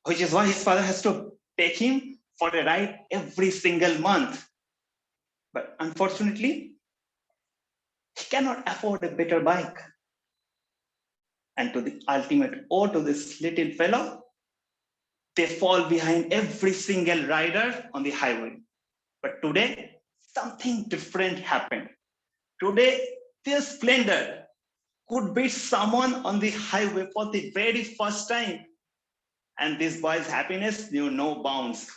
which is why his father has to take him for a ride every single month. But unfortunately, he cannot afford a better bike. And to the ultimate ode to this little fellow, they fall behind every single rider on the highway. But today, something different happened. Today, their splendor could beat someone on the highway for the very first time. And this boy's happiness knew no bounds.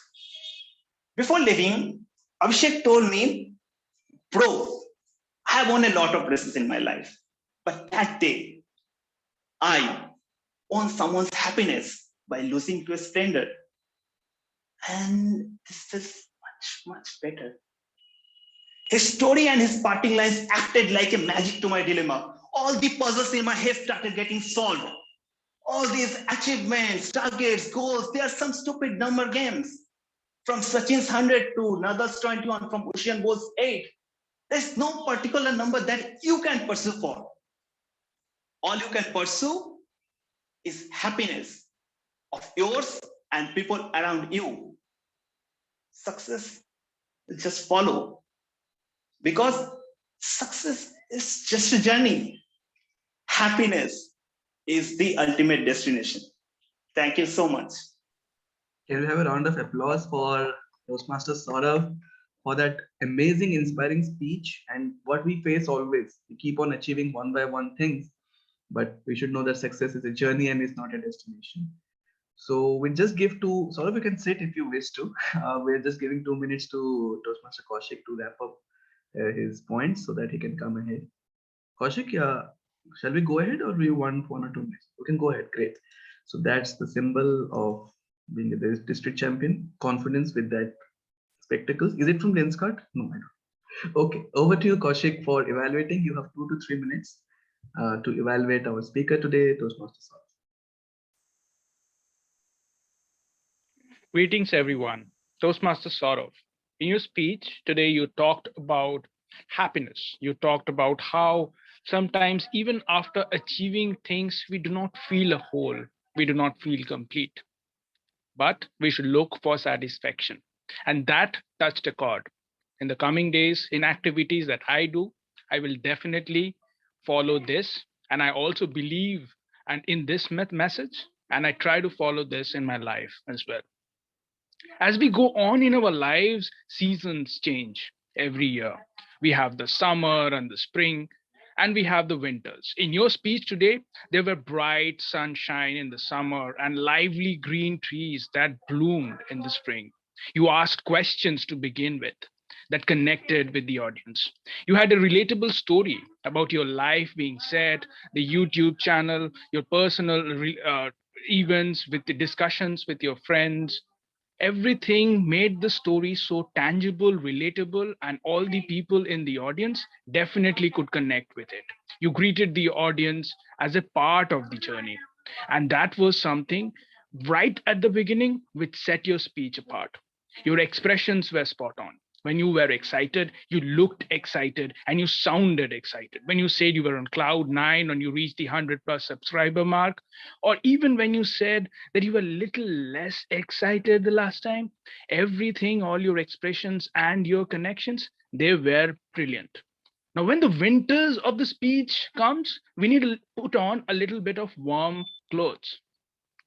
Before leaving, Abhishek told me, bro, I have won a lot of races in my life. But that day, I won someone's happiness by losing to a splendor. And this is much better. His story and his parting lines acted like a magic to my dilemma. All the puzzles in my head started getting solved. All these achievements, targets, goals, they are some stupid number games. From Sachin's 100 to Nada's 21, from Usain Bolt's 8. There's no particular number that you can pursue for. All you can pursue is happiness of yours and people around you. Success will just follow. Because success is just a journey. Happiness is the ultimate destination. Thank you so much. Can we have a round of applause for Toastmaster Saurabh for that amazing, inspiring speech? And what we face always, we keep on achieving one by one things, but we should know that success is a journey and it's not a destination. So we just give to Saurabh, you can sit if you wish to. We're just giving 2 minutes to Toastmaster Kaushik to wrap up his points so that he can come ahead. Kaushik, shall we go ahead or do you want 1 or 2 minutes? We can go ahead, great. So that's the symbol of being a district champion, confidence with that spectacles. Is it from Lenskart? No, I don't. Okay, over to you, Kaushik, for evaluating. You have 2 to 3 minutes to evaluate our speaker today, Toastmaster Saurabh. Greetings, everyone. Toastmaster Saurabh. In your speech today, you talked about happiness. You talked about how sometimes even after achieving things, we do not feel a whole. We do not feel complete. But we should look for satisfaction. And that touched a chord. In the coming days, in activities that I do, I will definitely follow this. And I also believe and in this message, and I try to follow this in my life as well. As we go on in our lives, seasons change every year. We have the summer and the spring, and we have the winters. In your speech today, there were bright sunshine in the summer and lively green trees that bloomed in the spring. You asked questions to begin with that connected with the audience. You had a relatable story about your life being set, the YouTube channel, your personal events with the discussions with your friends. Everything made the story so tangible, relatable, and all the people in the audience definitely could connect with it. You greeted the audience as a part of the journey. And that was something right at the beginning which set your speech apart. Your expressions were spot on. When you were excited, you looked excited and you sounded excited. When you said you were on cloud 9 and you reached the 100+ subscriber mark, or even when you said that you were a little less excited the last time, everything, all your expressions and your connections, they were brilliant. Now, when the winters of the speech comes, we need to put on a little bit of warm clothes,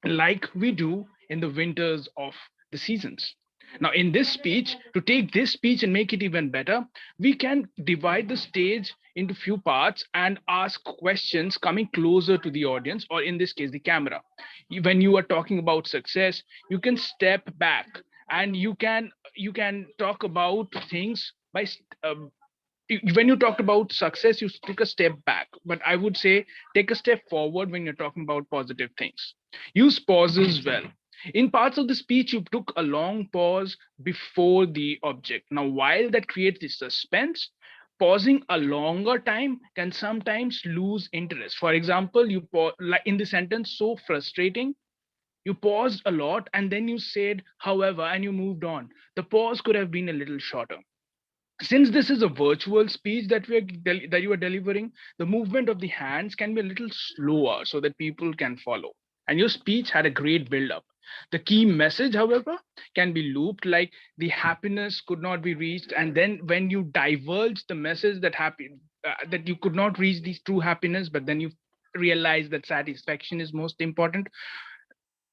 like we do in the winters of the seasons. Now, in this speech, to take this speech and make it even better, we can divide the stage into few parts and ask questions coming closer to the audience, or in this case, the camera. When you are talking about success, you can step back and you can you can talk about things by when you talked about success, you took a step back, but I would say take a step forward when you're talking about positive things. Use pauses well. In parts of the speech, you took a long pause before the object. Now, while that creates the suspense, pausing a longer time can sometimes lose interest. For example, like in the sentence, so frustrating, you paused a lot and then you said, however, and you moved on. The pause could have been a little shorter. Since this is a virtual speech that that you are delivering, the movement of the hands can be a little slower so that people can follow. And your speech had a great build up. The key message, however, can be looped, like the happiness could not be reached, and then when you divulge the message that that you could not reach the true happiness, but then you realize that satisfaction is most important,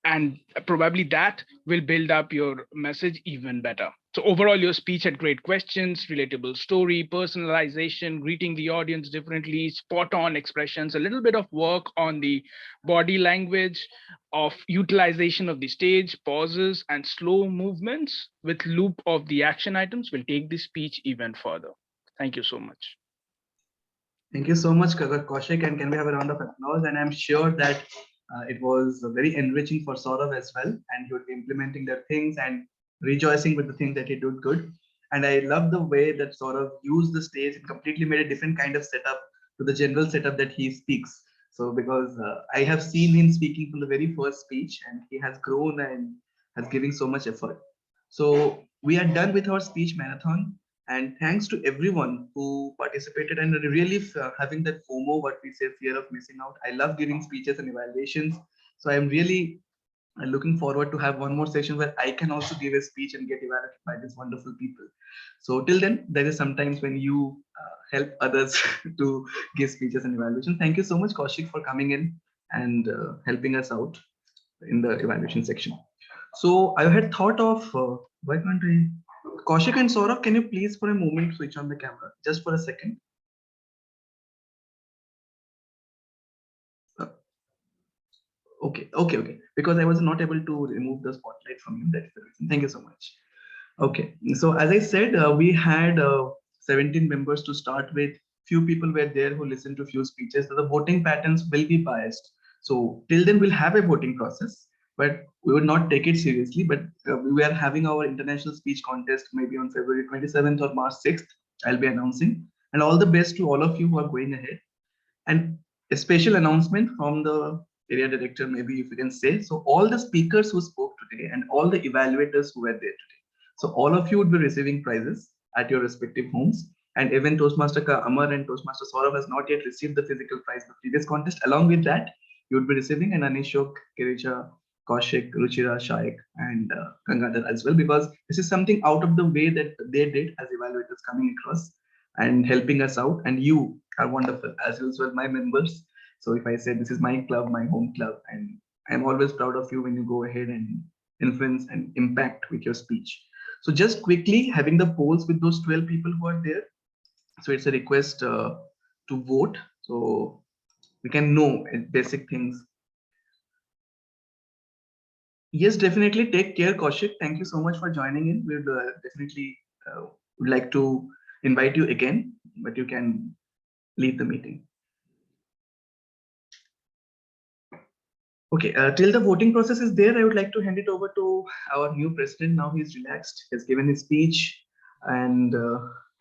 and probably that will build up your message even better. So overall, your speech had great questions, relatable story, personalization, greeting the audience differently, spot on expressions, a little bit of work on the body language, of utilization of the stage, pauses, and slow movements with loop of the action items will take the speech even further. Thank you so much. Thank you so much, Kaushik, and can we have a round of applause? And I'm sure that it was very enriching for Sourav as well, and he would be implementing their things and rejoicing with the things that he did good. And I love the way that Sourav used the stage and completely made a different kind of setup to the general setup that he speaks. So because I have seen him speaking from the very first speech, and he has grown and has given so much effort. So we are done with our speech marathon. And thanks to everyone who participated and really having that FOMO, what we say, fear of missing out. I love giving speeches and evaluations. So I'm really looking forward to have one more session where I can also give a speech and get evaluated by these wonderful people. So till then, there is sometimes when you help others to give speeches and evaluation. Thank you so much, Kaushik, for coming in and helping us out in the evaluation section. So I had thought of, why can't I? Kaushik and Sourav, can you please for a moment switch on the camera, just for a second? Okay. Because I was not able to remove the spotlight from you. That's the reason. Thank you so much. Okay, so as I said, we had 17 members to start with. Few people were there who listened to few speeches. So the voting patterns will be biased. So till then, we'll have a voting process, but we would not take it seriously. But we are having our international speech contest maybe on February 27th or March 6th. I'll be announcing. And all the best to all of you who are going ahead. And a special announcement from the area director, maybe if you can say. So all the speakers who spoke today and all the evaluators who were there today. So all of you would be receiving prizes at your respective homes. And even Toastmaster Amar and Toastmaster Saurabh has not yet received the physical prize of the previous contest. Along with that, you would be receiving an Anishok, Girija, Kaushik, Ruchira, Shayak, and Gangadhar as well, because this is something out of the way that they did as evaluators coming across and helping us out. And you are wonderful, as usual, my members. So if I say this is my club, my home club, and I'm always proud of you when you go ahead and influence and impact with your speech. So just quickly having the polls with those 12 people who are there. So it's a request to vote. So we can know basic things. Yes, definitely. Take care, Kaushik. Thank you so much for joining in. We'd definitely would like to invite you again, but you can leave the meeting. Okay, till the voting process is there, I would like to hand it over to our new president. Now he's relaxed, he's given his speech, and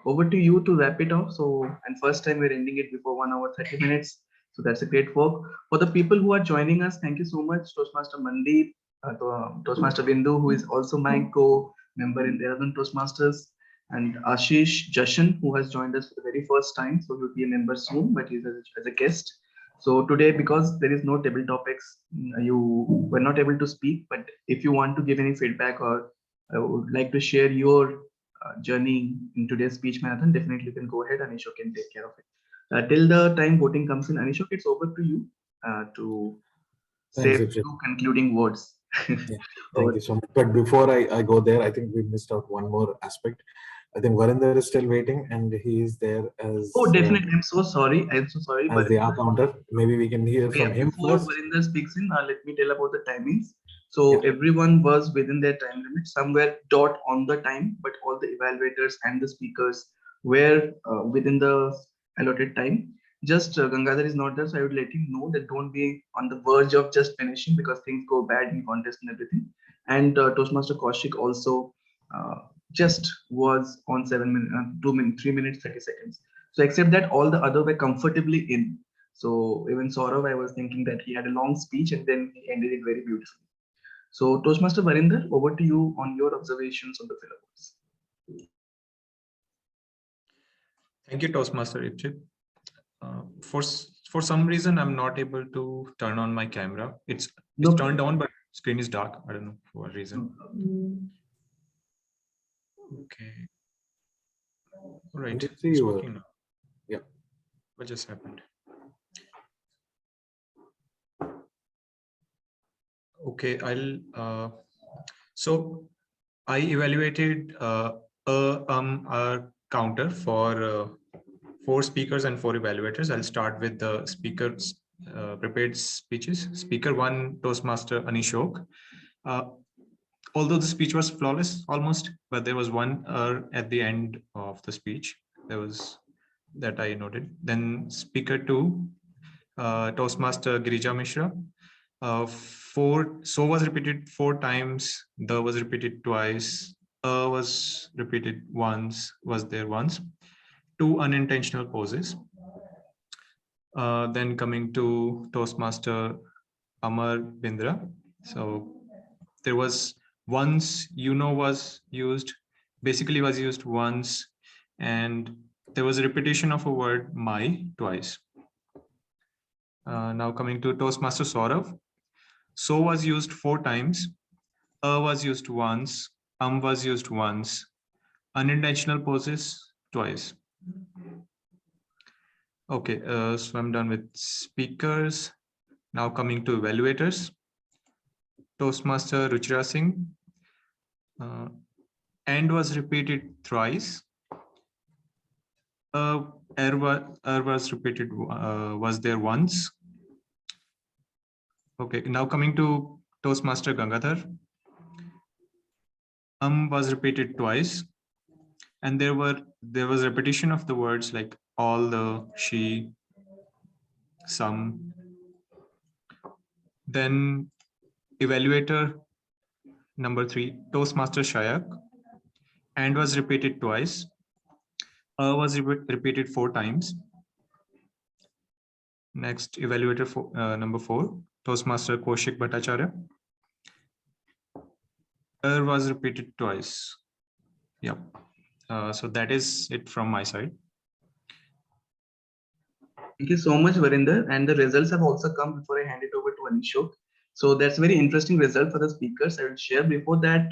over to you to wrap it up. So, and first time we're ending it before 1 hour 30 minutes. So that's a great work. For the people who are joining us, thank you so much, Toastmaster Mandeep, Toastmaster Bindu, who is also my co-member in the Toastmasters, and Ashish Jashan, who has joined us for the very first time. So he'll be a member soon, but he's as a guest. So today, because there is no table topics, you were not able to speak, but if you want to give any feedback or would like to share your journey in today's speech marathon, definitely you can go ahead and Anishok can take care of it. Till the time voting comes in, Anishok, it's over to you to say a few concluding words. Yeah, thank you so much. But before I go there, I think we missed out one more aspect. I think Varinder is still waiting and he is there as... Oh, definitely. I'm so sorry. As the counter. Maybe we can hear from him before first. Varinder speaks in, let me tell about the timings. So everyone was within their time limit. Some were dot on the time, but all the evaluators and the speakers were within the allotted time. Just Gangadhar is not there, so I would let him know that don't be on the verge of just finishing because things go bad in contest and everything. And Toastmaster Kaushik also just was on 7 minutes, 2 minutes, 3 minutes, 30 seconds. So except that all the other were comfortably in. So even Sourav, I was thinking that he had a long speech and then he ended it very beautifully. So Toastmaster Varinder, over to you on your observations on the syllabus. Thank you, Toastmaster Ipsit. For some reason, I'm not able to turn on my camera. It's turned on, but screen is dark. I don't know for what reason. Okay. All right. It's working now. Yeah. What just happened? Okay, so I evaluated a counter for 4 speakers and 4 evaluators. I'll start with the speakers prepared speeches. Speaker 1, Toastmaster Anishok. Although the speech was flawless almost, but there was one at the end of the speech. There was that I noted. Then speaker 2, Toastmaster Girija Mishra. So was repeated 4 times, the was repeated twice, was repeated once, was there once. 2 unintentional pauses. Then coming to Toastmaster Amar Bindra. So there was once, was used, basically was used once, and there was a repetition of a word my twice. Now coming to Toastmaster Saurabh. So was used 4 times, was used once, was used once, unintentional pauses twice. Okay, so I'm done with speakers. Now coming to evaluators. Toastmaster Ruchira Singh. And was repeated thrice. Was repeated, was there once. Okay, now coming to Toastmaster Gangadhar. Was repeated twice. And there was repetition of the words like all, the, she, some. Then evaluator number 3, Toastmaster Shayak, and was repeated twice. Was repeated 4 times. Next, evaluator number 4, Toastmaster Kaushik Bhattacharya. Was repeated twice. Yeah. So that is it from my side. Thank you so much, Varinder. And the results have also come before I hand it over to Anishok. So that's very interesting result for the speakers. I will share before that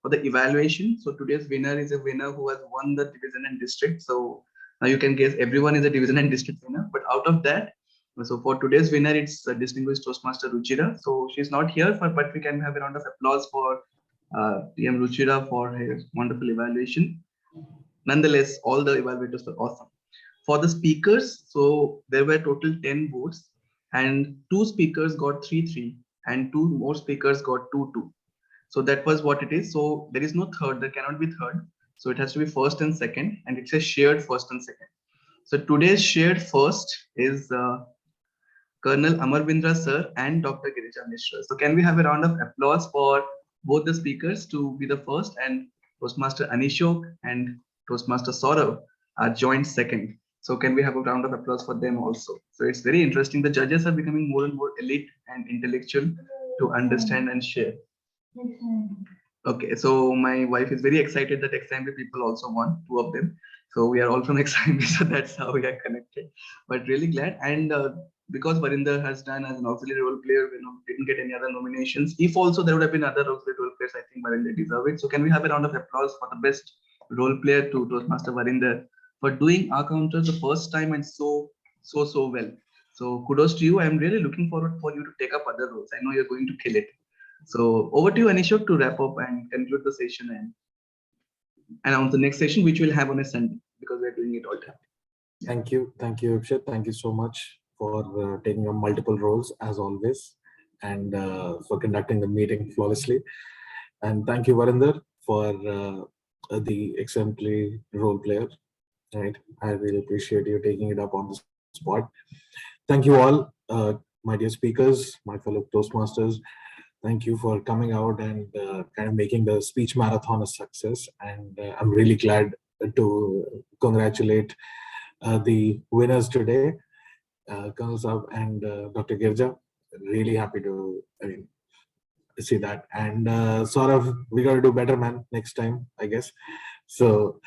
for the evaluation. So today's winner is a winner who has won the division and district. So now you can guess everyone is a division and district winner. But out of that, so for today's winner, it's distinguished Toastmaster Ruchira. So she's not here, but we can have a round of applause for TM Ruchira for her wonderful evaluation. Nonetheless, all the evaluators were awesome. For the speakers, so there were total 10 votes and 2 speakers got 3-3 and 2 more speakers got 2-2. So that was what it is. So there is no third, there cannot be third. So it has to be first and second, and it's a shared first and second. So today's shared first is Colonel Amar Bindra sir and Dr. Girija Mishra. So can we have a round of applause for both the speakers to be the first, and Toastmaster Anishok and Toastmaster Saurabh are joint second. So can we have a round of applause for them also? So it's very interesting. The judges are becoming more and more elite and intellectual to understand and share. Okay, so my wife is very excited that XIMB people also won, 2 of them. So we are all from XIMB, so that's how we are connected. But really glad. And because Varinder has done as an auxiliary role player, didn't get any other nominations. If also there would have been other auxiliary role players, I think Varinder deserve it. So can we have a round of applause for the best role player to Toastmaster Varinder for doing our counters the first time and so well. So kudos to you. I'm really looking forward for you to take up other roles. I know you're going to kill it. So over to you, Anishok, to wrap up and conclude the session and announce the next session, which we'll have on a Sunday because we're doing it all time. Thank you, Ipsit. Thank you so much for taking up multiple roles as always. and for conducting the meeting flawlessly. And thank you, Varinder, for the exemplary role player. Right, I really appreciate you taking it up on the spot. Thank you all, my dear speakers, my fellow Toastmasters. Thank you for coming out and kind of making the speech marathon a success. And I'm really glad to congratulate the winners today, Colonel Saab and Dr. Girija. Really happy to see that. And Sourav, we got to do better, man, next time, I guess. So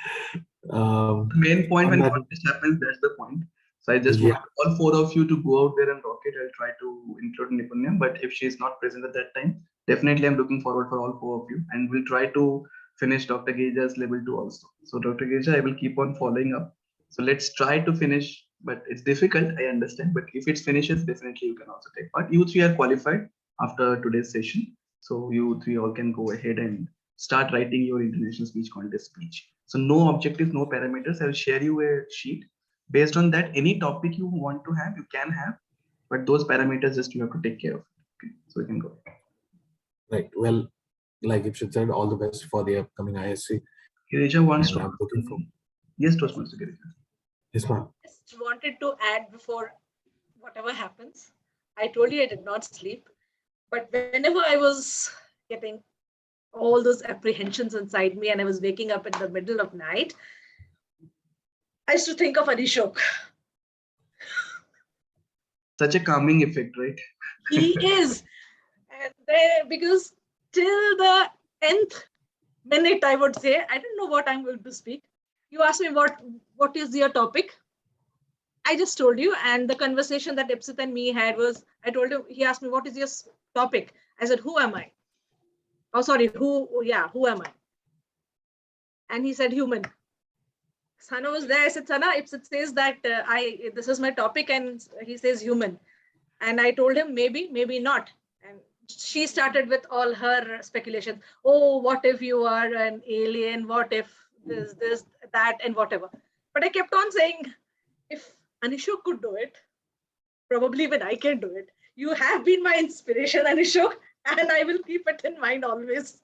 The main point when that, contest happens, that's the point. So I just want all four of you to go out there and rock it. I'll try to include Nipunya, but if she is not present at that time, definitely I'm looking forward for all four of you, and we'll try to finish Dr. Gija's level 2 also. So Dr. Girija, I will keep on following up. So let's try to finish, but it's difficult, I understand. But if it finishes, definitely you can also take part. You three are qualified after today's session. So you three all can go ahead and start writing your international speech contest speech. So no objectives, no parameters. I'll share you a sheet. Based on that, any topic you want to have, you can have, but those parameters just you have to take care of. Okay, so we can go. Right. Well, like Ipsit said, all the best for the upcoming ISC. Girija wants And to. I'm looking for. Yes, Toastmaster Girija. Yes, ma'am. Just wanted to add before whatever happens. I told you I did not sleep, but whenever I was getting all those apprehensions inside me and I was waking up in the middle of night, I used to think of Anishok. Such a calming effect, right? He is. And because till the nth minute, I would say, I don't know what I'm going to speak. You asked me what is your topic. I just told you, and the conversation that Ipsit and me had was, I told him, he asked me, what is your topic? I said, who am I? Oh, sorry, who am I? And he said, human. Sana was there. I said, Sana, Ipsit says that this is my topic, and he says human. And I told him, maybe, maybe not. And she started with all her speculations. Oh, what if you are an alien? What if this, that, and whatever. But I kept on saying, if Anishok could do it, probably even I can do it. You have been my inspiration, Anishok, and I will keep it in mind always.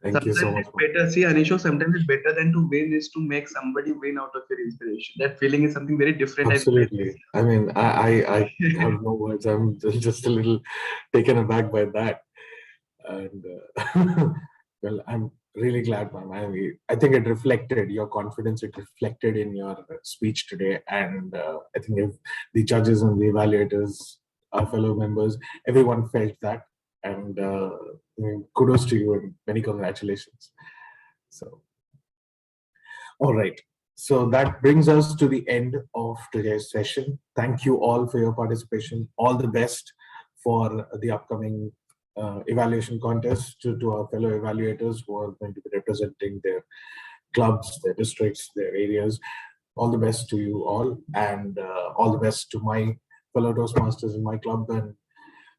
Thank you so much. It's better. See, Anishok, sometimes it's better than to win is to make somebody win out of your inspiration. That feeling is something very different. Absolutely. I mean, I have no words. I'm just a little taken aback by that. And well, I'm really glad, man. I think it reflected your confidence. It reflected in your speech today. And I think if the judges and the evaluators, our fellow members, everyone felt that. And kudos to you and many congratulations. So, all right. So that brings us to the end of today's session. Thank you all for your participation. All the best for the upcoming evaluation contest to our fellow evaluators who are going to be representing their clubs, their districts, their areas. All the best to you all, and all the best to my fellow Toastmasters in my club. And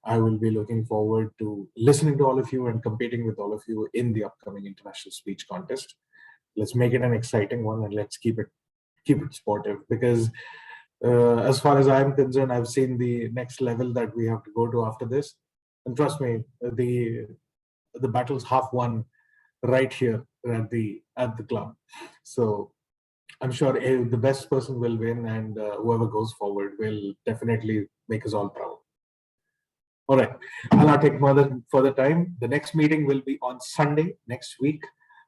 I will be looking forward to listening to all of you and competing with all of you in the upcoming international speech contest. Let's make it an exciting one, and let's keep it sportive, because as far as I'm concerned, I've seen the next level that we have to go to after this. And trust me, the battle's half won right here at the club. So I'm sure the best person will win, and whoever goes forward will definitely make us all proud. All right, I'll not take further time. The next meeting will be on Sunday next week.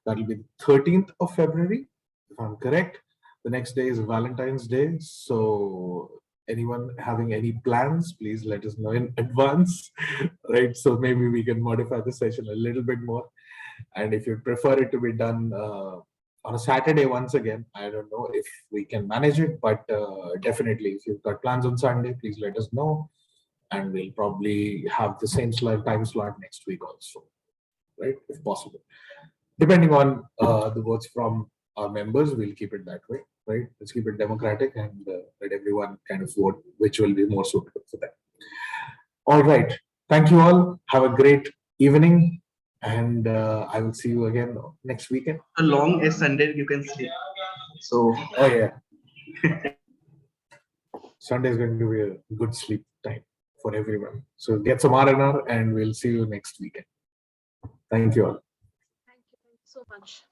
That will be the 13th of February, if I'm correct. The next day is Valentine's Day. So anyone having any plans, please let us know in advance, right? So maybe we can modify the session a little bit more. And if you prefer it to be done on a Saturday once again, I don't know if we can manage it, but definitely if you've got plans on Sunday, please let us know. And we'll probably have the same time slot next week also, right? If possible. Depending on the votes from our members, we'll keep it that way, right? Let's keep it democratic and let everyone kind of vote which will be more suitable for them. All right. Thank you all. Have a great evening. And I will see you again next weekend. A long as Sunday, you can sleep. So, oh yeah. Sunday is going to be a good sleep time for everyone. So get some R&R and we'll see you next weekend. Thank you all. Thank you so much.